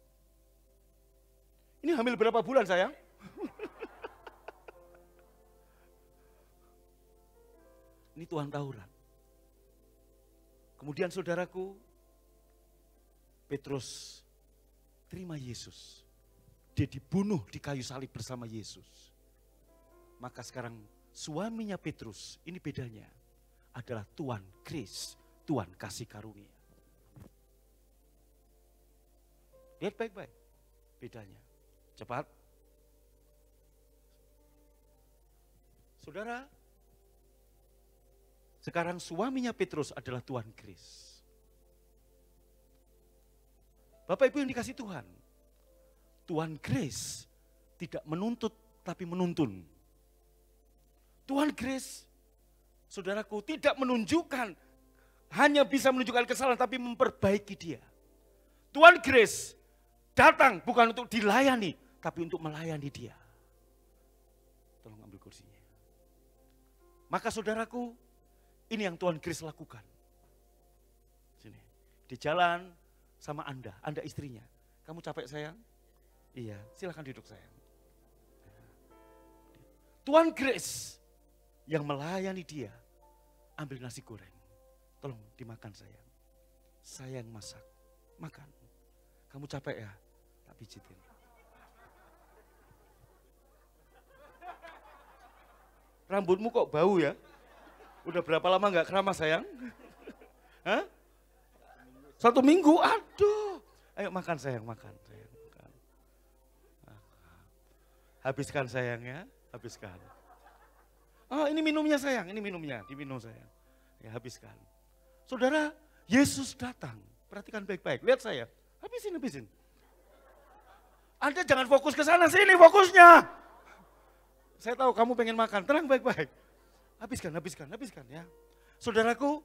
Ini hamil berapa bulan sayang? Ini Tuan Taurat. Kemudian saudaraku, Petrus terima Yesus. Dia dibunuh di kayu salib bersama Yesus. Maka sekarang suaminya Petrus, ini bedanya, adalah Tuan Grace, Tuan kasih karunia. Lihat baik-baik. bedanya. Cepat. Saudara, sekarang suaminya Petrus adalah Tuan Kris. Bapak Ibu yang dikasih Tuhan, Tuan Kris tidak menuntut tapi menuntun. Tuan Kris, saudaraku, tidak menunjukkan, hanya bisa menunjukkan kesalahan tapi memperbaiki dia. Tuan Kris datang bukan untuk dilayani, tapi untuk melayani dia. Tolong ambil kursinya. Maka saudaraku, ini yang Tuan Kris lakukan. Sini, di jalan sama Anda istrinya. Kamu capek sayang? Iya, silakan duduk sayang. Tuan Kris yang melayani dia, ambil nasi goreng. Tolong dimakan sayang. Saya yang masak, makan. Kamu capek ya? Tak pijitin. Rambutmu kok bau ya? Udah berapa lama nggak keramas sayang? Hah? 1 minggu? Aduh. Ayo makan sayang, makan. Sayang, makan. Habiskan sayang ya, habiskan. Oh ini minumnya sayang, ini minumnya, diminum sayang. Ya habiskan. Saudara, Yesus datang. Perhatikan baik-baik, lihat saya. Habisin. Anda jangan fokus ke sana, sini fokusnya. Saya tahu kamu pengen makan, tenang baik-baik. Habiskan ya. Saudaraku,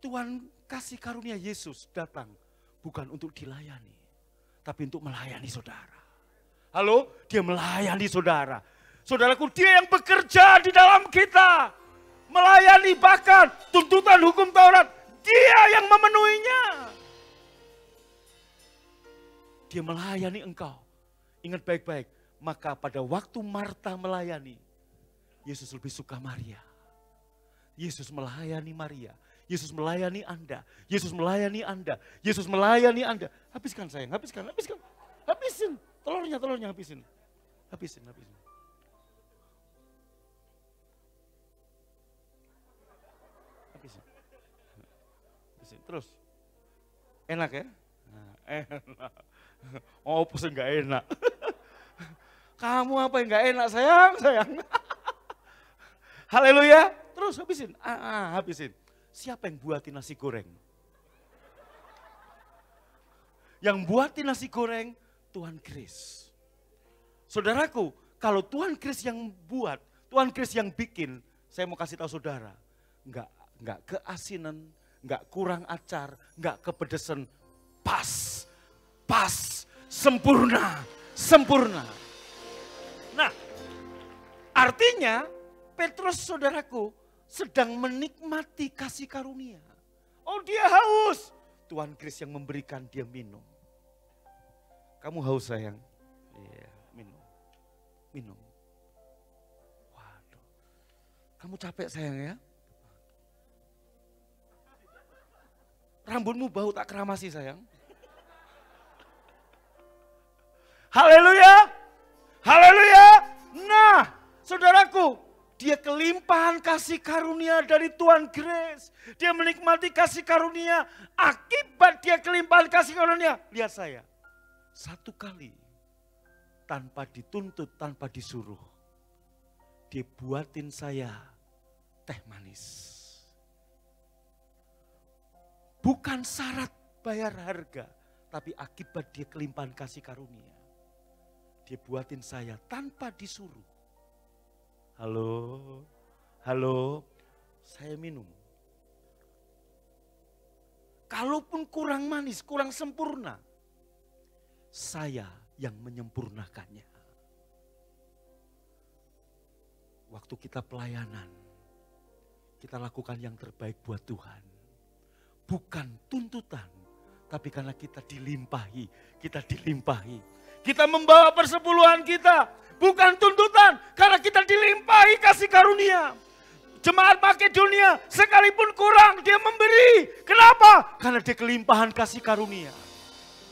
Tuhan kasih karunia Yesus datang bukan untuk dilayani, tapi untuk melayani saudara. Halo, dia melayani saudara. Saudaraku, dia yang bekerja di dalam kita. Melayani bahkan tuntutan hukum Taurat, dia yang memenuhinya. Dia melayani engkau. Ingat baik-baik. Maka pada waktu Marta melayani, Yesus lebih suka Maria. Yesus melayani Maria. Yesus melayani Anda. Yesus melayani Anda. Yesus melayani Anda. Habiskan sayang, habiskan. Habisin. Telurnya habisin. Habisin. Terus. Enak ya? Nah, enak. Oh, pesen gak enak. Kamu apa yang gak enak sayang. Haleluya. Terus habisin. Habisin. Siapa yang buatin nasi goreng? Yang buatin nasi goreng Tuan Kris. Saudaraku, kalau Tuan Kris yang buat, Tuan Kris yang bikin, saya mau kasih tahu saudara, enggak keasinan, enggak kurang acar, enggak kepedesan, pas, sempurna. Nah, artinya Petrus saudaraku sedang menikmati kasih karunia. Oh dia haus. Tuan Kris yang memberikan dia minum. Kamu haus sayang? Iya, minum. Waduh. Kamu capek sayang ya? Rambutmu bau tak keramasi sayang. Haleluya. Nah, saudaraku, dia kelimpahan kasih karunia dari Tuan Kris. Dia menikmati kasih karunia. Akibat dia kelimpahan kasih karunia. Lihat saya, 1 kali tanpa dituntut, tanpa disuruh, dia buatin saya teh manis. Bukan syarat bayar harga, tapi akibat dia kelimpahan kasih karunia. Dia buatin saya tanpa disuruh. Halo, saya minum. Kalaupun kurang manis, kurang sempurna, saya yang menyempurnakannya. Waktu kita pelayanan, kita lakukan yang terbaik buat Tuhan. Bukan tuntutan, tapi karena kita dilimpahi. Kita membawa persepuluhan kita, bukan tuntutan, karena kita dilimpahi kasih karunia. Jemaat Makedonia sekalipun kurang dia memberi. Kenapa? Karena dia kelimpahan kasih karunia.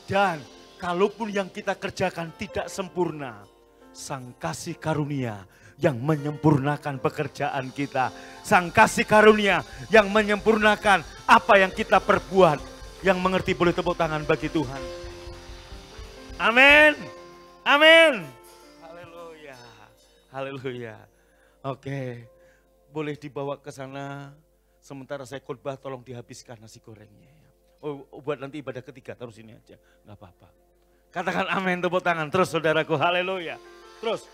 Dan kalaupun yang kita kerjakan tidak sempurna, Sang kasih karunia yang menyempurnakan pekerjaan kita. Sang kasih karunia yang menyempurnakan apa yang kita perbuat. Yang mengerti boleh tepuk tangan bagi Tuhan. Amin. Amin. Haleluya. Haleluya. Oke. Boleh dibawa ke sana. Sementara saya khotbah tolong dihabiskan nasi gorengnya. Oh, buat nanti ibadah ketiga taruh sini aja. Enggak apa-apa. Katakan amin, tepuk tangan. Terus saudaraku, haleluya. Terus.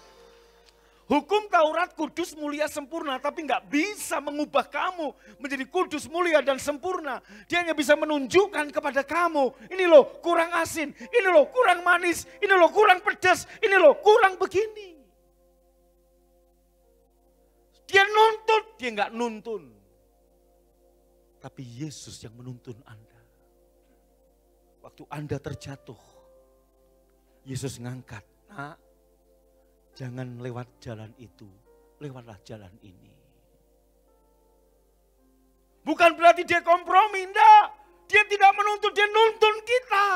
Hukum Taurat kudus, mulia, sempurna, tapi nggak bisa mengubah kamu menjadi kudus, mulia, dan sempurna. Dia hanya bisa menunjukkan kepada kamu, ini loh kurang asin, ini loh kurang manis, ini loh kurang pedas, ini loh kurang begini. Dia nuntut, dia nggak nuntun. Tapi Yesus yang menuntun Anda. Waktu Anda terjatuh, Yesus ngangkat, nak, jangan lewat jalan itu, lewatlah jalan ini. Bukan berarti dia kompromi, enggak. Dia tidak menuntun, dia nuntun kita.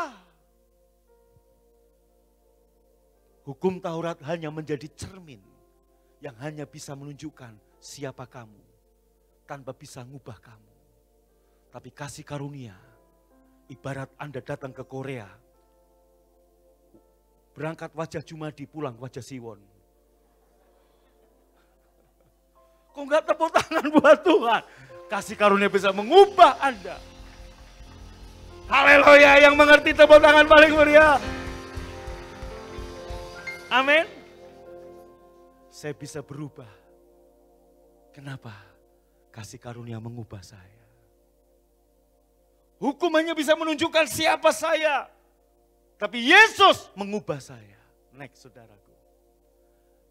Hukum Taurat hanya menjadi cermin yang hanya bisa menunjukkan siapa kamu, tanpa bisa ngubah kamu. Tapi kasih karunia, ibarat Anda datang ke Korea, berangkat wajah Jumadi, pulang wajah Siwon. Kok enggak tepuk tangan buat Tuhan? Kasih karunia bisa mengubah Anda. Haleluya, yang mengerti tepuk tangan paling meriah. Amin. Saya bisa berubah. Kenapa? Kasih karunia mengubah saya. Hukum hanya bisa menunjukkan siapa saya. Tapi Yesus mengubah saya. Next, saudaraku.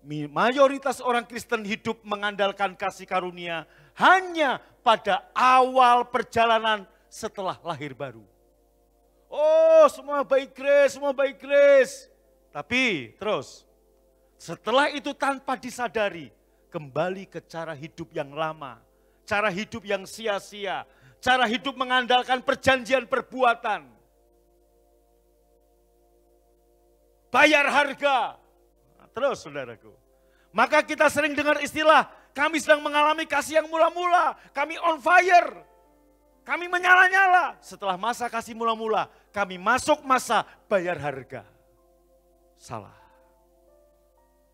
Mayoritas orang Kristen hidup mengandalkan kasih karunia hanya pada awal perjalanan setelah lahir baru. Oh, semua baik grace, semua baik grace. Tapi terus, setelah itu tanpa disadari, kembali ke cara hidup yang lama. Cara hidup yang sia-sia. Cara hidup mengandalkan perjanjian perbuatan. Bayar harga. Terus saudaraku. Maka kita sering dengar istilah, kami sedang mengalami kasih yang mula-mula. Kami on fire. Kami menyala-nyala. Setelah masa kasih mula-mula, kami masuk masa bayar harga. Salah.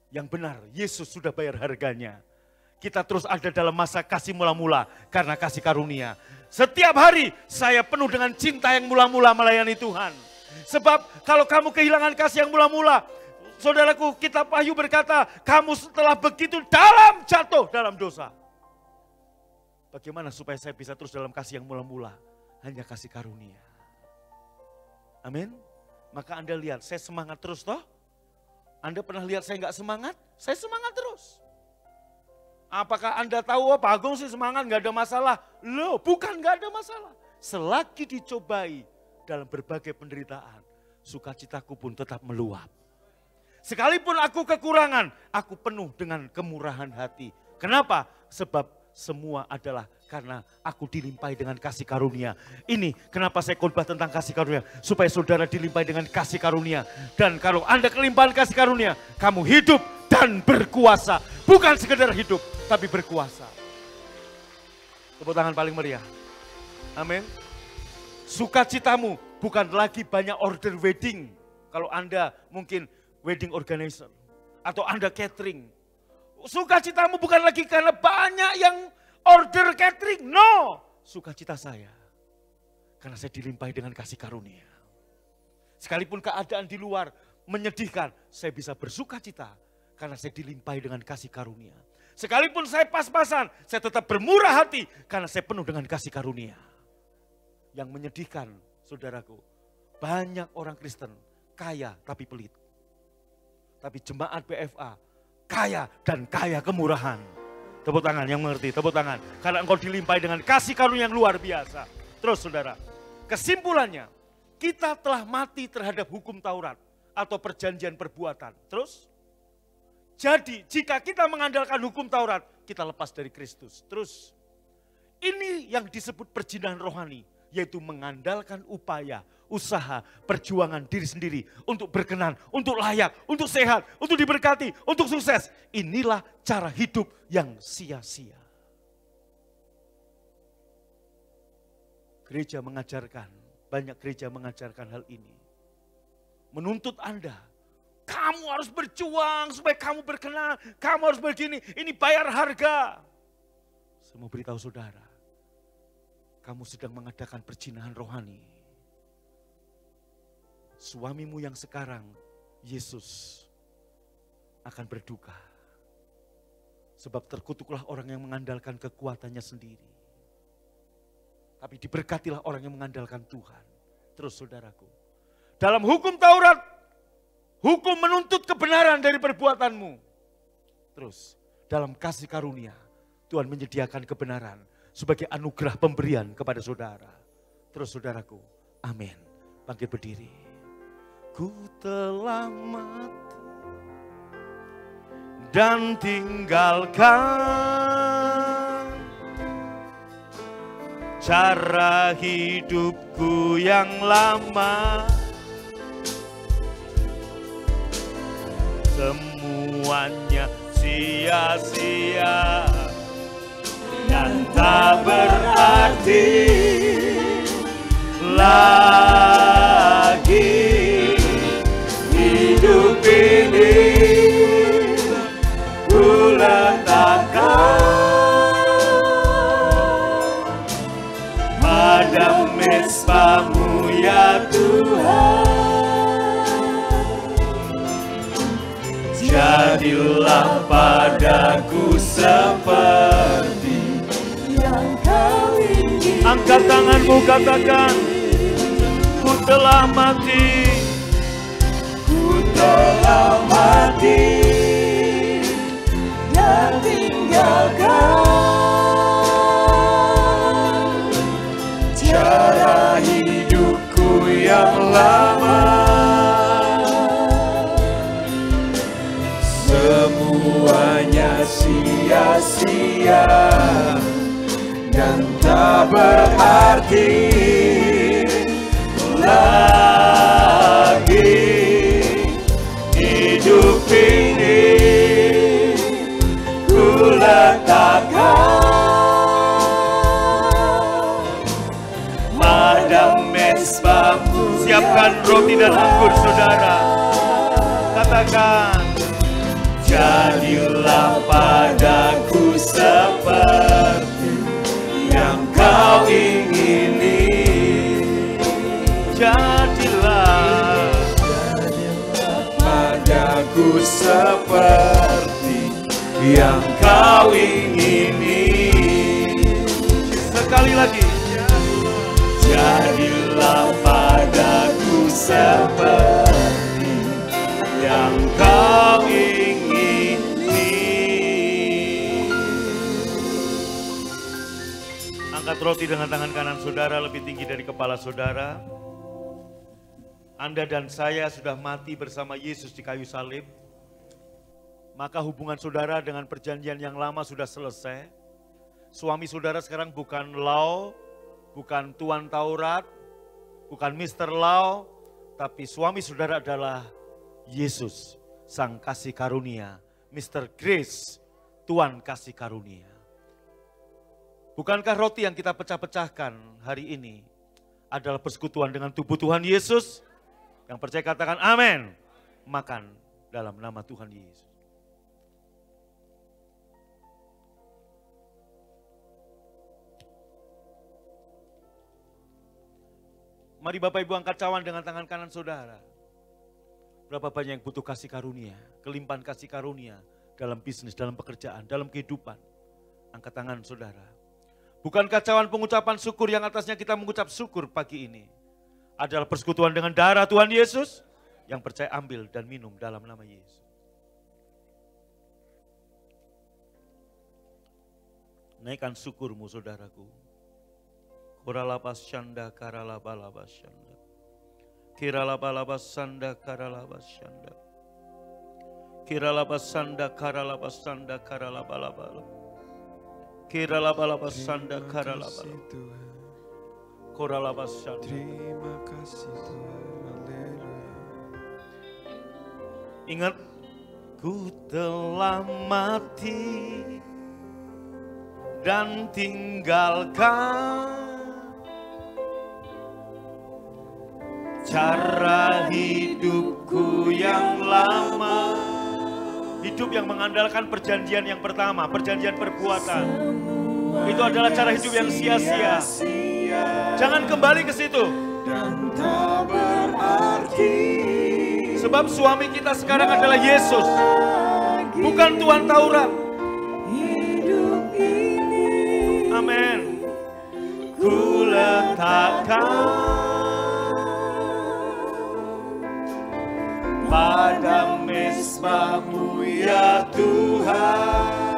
Yang benar, Yesus sudah bayar harganya. Kita terus ada dalam masa kasih mula-mula karena kasih karunia. Setiap hari saya penuh dengan cinta yang mula-mula melayani Tuhan. Sebab kalau kamu kehilangan kasih yang mula-mula, saudaraku, kitab Wahyu berkata, kamu setelah begitu dalam jatuh dalam dosa. Bagaimana supaya saya bisa terus dalam kasih yang mula-mula? Hanya kasih karunia. Amin. Maka Anda lihat, saya semangat terus toh. Anda pernah lihat saya nggak semangat? Saya semangat terus. Apakah Anda tahu, oh Pak Agung sih semangat, nggak ada masalah? Loh, bukan nggak ada masalah. Selagi dicobai dalam berbagai penderitaan, sukacitaku pun tetap meluap. Sekalipun aku kekurangan, aku penuh dengan kemurahan hati. Kenapa? Sebab semua adalah karena aku dilimpahi dengan kasih karunia. Ini kenapa saya khotbah tentang kasih karunia. Supaya saudara dilimpahi dengan kasih karunia. Dan kalau Anda kelimpahan kasih karunia, kamu hidup dan berkuasa. Bukan sekedar hidup, tapi berkuasa. Tepuk tangan paling meriah. Amin. Sukacitamu bukan lagi banyak order wedding. Kalau Anda mungkin wedding organizer. Atau Anda catering. Sukacitamu bukan lagi karena banyak yang order catering. No. Sukacita saya. Karena saya dilimpahi dengan kasih karunia. Sekalipun keadaan di luar menyedihkan, saya bisa bersukacita. Karena saya dilimpahi dengan kasih karunia. Sekalipun saya pas-pasan, saya tetap bermurah hati. Karena saya penuh dengan kasih karunia. Yang menyedihkan, saudaraku. Banyak orang Kristen kaya tapi pelit. Tapi jemaat BFA kaya dan kaya kemurahan. Tepuk tangan yang mengerti, tepuk tangan. Karena engkau dilimpahi dengan kasih karunia yang luar biasa. Terus saudara, kesimpulannya, kita telah mati terhadap hukum Taurat atau perjanjian perbuatan. Terus, jadi jika kita mengandalkan hukum Taurat, kita lepas dari Kristus. Terus, ini yang disebut perjinahan rohani, yaitu mengandalkan upaya, usaha, perjuangan diri sendiri untuk berkenan, untuk layak, untuk sehat, untuk diberkati, untuk sukses. Inilah cara hidup yang sia-sia. Gereja mengajarkan, banyak gereja mengajarkan hal ini. Menuntut Anda Kamu harus berjuang supaya kamu berkenan. Kamu harus begini, ini bayar harga. Saya mau beritahu saudara, kamu sedang mengadakan perzinahan rohani. Suamimu yang sekarang, Yesus, akan berduka. Sebab terkutuklah orang yang mengandalkan kekuatannya sendiri. Tapi diberkatilah orang yang mengandalkan Tuhan. Terus saudaraku, dalam hukum Taurat, hukum menuntut kebenaran dari perbuatanmu. Terus dalam kasih karunia, Tuhan menyediakan kebenaran sebagai anugerah pemberian kepada saudara. Terus saudaraku, amin. Bangkit berdiri. Ku telah mati dan tinggalkan cara hidupku yang lama. Semuanya sia-sia dan tak berarti lagi. Hidup ini ku letakkan pada mezbamu ya Tuhan. Jadilah padaku seperti yang kau ingin. Angkat tanganmu, katakan, ku telah mati. Ku telah mati dan tinggalkan cara hidupku yang lama. Semuanya sia-sia dan tak berarti lagi. Hidup ini ku letakkan pada mezbamu. Siapkan roti dan anggur saudara. Katakan, jadilah padaku seperti yang kau ingini. jadilah Padaku seperti yang kau ingini. sekali lagi. Jadilah padaku seperti yang kau ingini. Angkat roti dengan tangan kanan saudara lebih tinggi dari kepala saudara. Anda dan saya sudah mati bersama Yesus di kayu salib. Maka hubungan saudara dengan perjanjian yang lama sudah selesai. Suami saudara sekarang bukan Law, bukan Tuan Taurat, bukan Mr. Law, tapi suami saudara adalah Yesus, Sang Kasih Karunia, Mr. Grace, Tuan Kasih Karunia. Bukankah roti yang kita pecah-pecahkan hari ini adalah persekutuan dengan tubuh Tuhan Yesus? Yang percaya katakan amin. Makan dalam nama Tuhan Yesus. Mari Bapak Ibu angkat cawan dengan tangan kanan saudara. Berapa banyak yang butuh kasih karunia, kelimpahan kasih karunia dalam bisnis, dalam pekerjaan, dalam kehidupan. Angkat tangan saudara. Bukankah cawan pengucapan syukur yang atasnya kita mengucap syukur pagi ini adalah persekutuan dengan darah Tuhan Yesus? Yang percaya ambil dan minum dalam nama Yesus. Naikkan syukurmu saudaraku. Koralabas syanda karalabalabas syanda. Kiralabalabas sanda karalabas syanda. Kiralabas sanda karalabas sanda karalabalabala. Kiralabalabas sanda karalabalabala. Koralabas syanda. Terima kasih Tuhan, haleluya. Ingat, ku telah mati dan tinggalkan cara hidupku yang lama. Hidup yang mengandalkan perjanjian yang pertama, perjanjian perbuatan. Itu adalah cara hidup yang sia-sia. Jangan kembali ke situ. Dan tak berarti. Sebab suami kita sekarang adalah Yesus, bukan Tuhan Taurat. Hidup ini Amin. Ku letakkan pada mesbah-Mu ya Tuhan.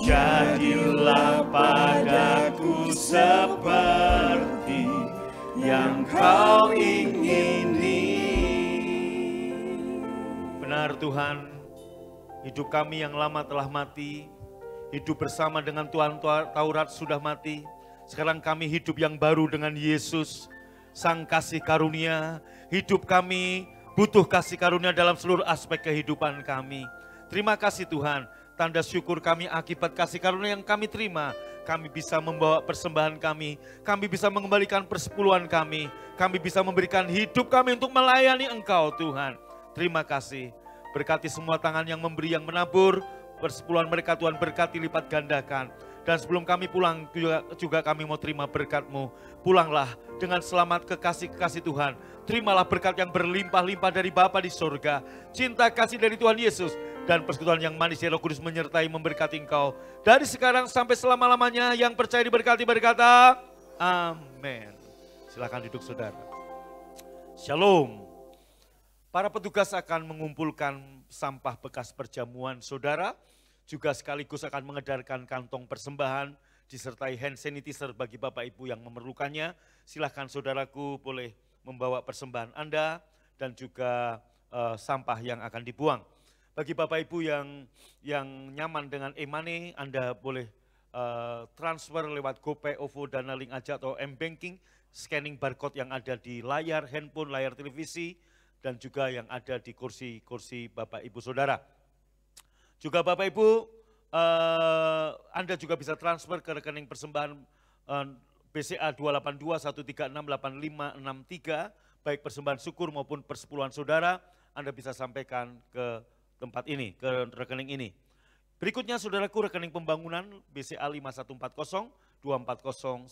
Jadilah padaku seperti yang Kau ingini. Benar Tuhan, hidup kami yang lama telah mati, hidup bersama dengan Tuhan Taurat sudah mati. Sekarang kami hidup yang baru dengan Yesus, Sang Kasih Karunia. Hidup kami butuh kasih karunia dalam seluruh aspek kehidupan kami. Terima kasih Tuhan, tanda syukur kami akibat kasih karunia yang kami terima. Kami bisa membawa persembahan kami bisa mengembalikan persepuluhan kami bisa memberikan hidup kami untuk melayani Engkau Tuhan. Terima kasih, berkati semua tangan yang memberi, yang menabur, persepuluhan mereka Tuhan berkati lipat gandakan. Dan sebelum kami pulang juga kami mau terima berkat-Mu. Pulanglah dengan selamat kekasih Tuhan. Terimalah berkat yang berlimpah-limpah dari Bapa di sorga. Cinta kasih dari Tuhan Yesus. Dan persekutuan yang manis Roh Kudus menyertai memberkati engkau. Dari sekarang sampai selama-lamanya, yang percaya diberkati berkata, amin. Silakan duduk saudara. Shalom. Para petugas akan mengumpulkan sampah bekas perjamuan saudara. Juga sekaligus akan mengedarkan kantong persembahan. Disertai hand sanitizer bagi Bapak Ibu yang memerlukannya. Silakan saudaraku boleh membawa persembahan Anda dan juga sampah yang akan dibuang. Bagi Bapak Ibu yang nyaman dengan e-money, Anda boleh transfer lewat GoPay, OVO, Dana Link aja atau M-Banking, scanning barcode yang ada di layar handphone, layar televisi, dan juga yang ada di kursi-kursi Bapak Ibu Saudara. Juga Bapak Ibu, Anda juga bisa transfer ke rekening persembahan BCA 28213685563, baik persembahan syukur maupun persepuluhan saudara, Anda bisa sampaikan ke tempat ini, ke rekening ini. Berikutnya saudaraku, rekening pembangunan BCA 5140240909.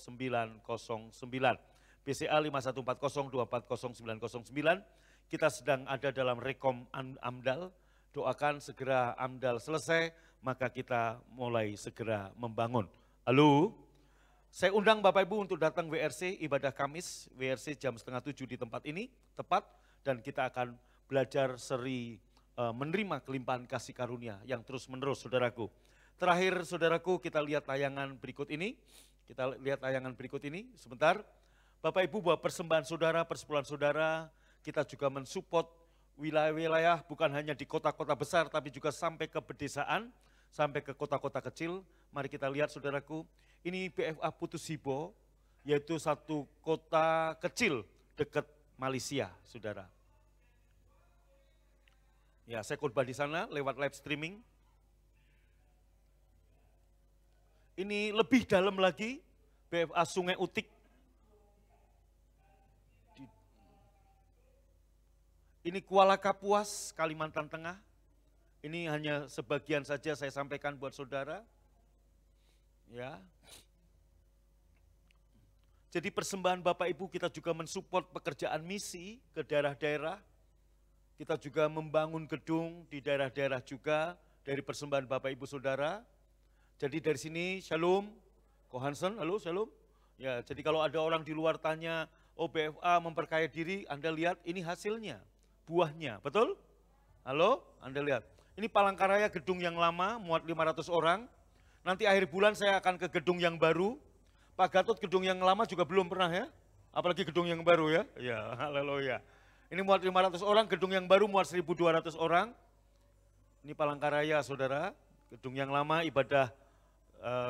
BCA 5140240909. Kita sedang ada dalam rekom AMDAL. Doakan segera AMDAL selesai, maka kita mulai segera membangun. Halo, saya undang Bapak Ibu untuk datang WRC ibadah Kamis, WRC jam 6:30 di tempat ini, tepat, dan kita akan belajar seri menerima kelimpahan kasih karunia yang terus menerus saudaraku. Terakhir saudaraku, kita lihat tayangan berikut ini. Sebentar. Bapak Ibu, bahwa persembahan saudara, persepuluhan saudara, kita juga mensupport wilayah-wilayah bukan hanya di kota-kota besar tapi juga sampai ke pedesaan, sampai ke kota-kota kecil. Mari kita lihat saudaraku, ini BFA Putusibo, yaitu satu kota kecil dekat Malaysia, saudara. Ya, saya khotbah di sana lewat live streaming. Ini lebih dalam lagi, BFA Sungai Utik. Ini Kuala Kapuas, Kalimantan Tengah. Ini hanya sebagian saja saya sampaikan buat saudara. Ya. Jadi persembahan Bapak Ibu kita juga mensupport pekerjaan misi ke daerah-daerah. Kita juga membangun gedung di daerah-daerah juga dari persembahan Bapak Ibu Saudara. Jadi dari sini, Shalom, Ko Hansen, halo Shalom. Ya, jadi kalau ada orang di luar tanya, oh BFA memperkaya diri, Anda lihat ini hasilnya, buahnya, betul? Halo, Anda lihat. Ini Palangkaraya gedung yang lama, muat 500 orang. Nanti akhir bulan saya akan ke gedung yang baru. Pak Gatot gedung yang lama juga belum pernah ya, apalagi gedung yang baru ya. Ya, haleluya. Ini muat 500 orang, gedung yang baru muat 1.200 orang. Ini Palangkaraya saudara, gedung yang lama ibadah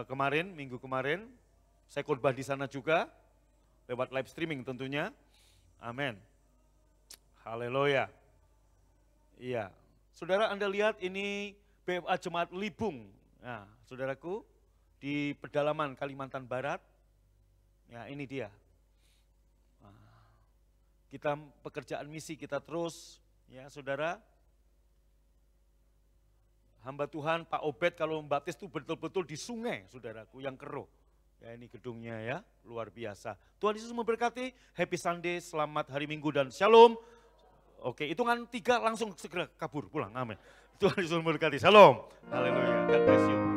kemarin, minggu kemarin. Saya khotbah di sana juga, lewat live streaming tentunya. Amin. Haleluya. Iya, saudara Anda lihat ini BFA Jemaat Libung. Nah, saudaraku, di pedalaman Kalimantan Barat. Ya, ini dia. Kita pekerjaan misi kita terus, ya saudara. Hamba Tuhan Pak Obed kalau membaptis itu betul-betul di sungai, saudaraku, yang keruh. Ya ini gedungnya ya, luar biasa. Tuhan Yesus memberkati, happy Sunday, selamat hari Minggu dan shalom. Oke, hitungan 3 langsung segera kabur pulang, amin. Tuhan Yesus memberkati, shalom. Haleluya, God bless you.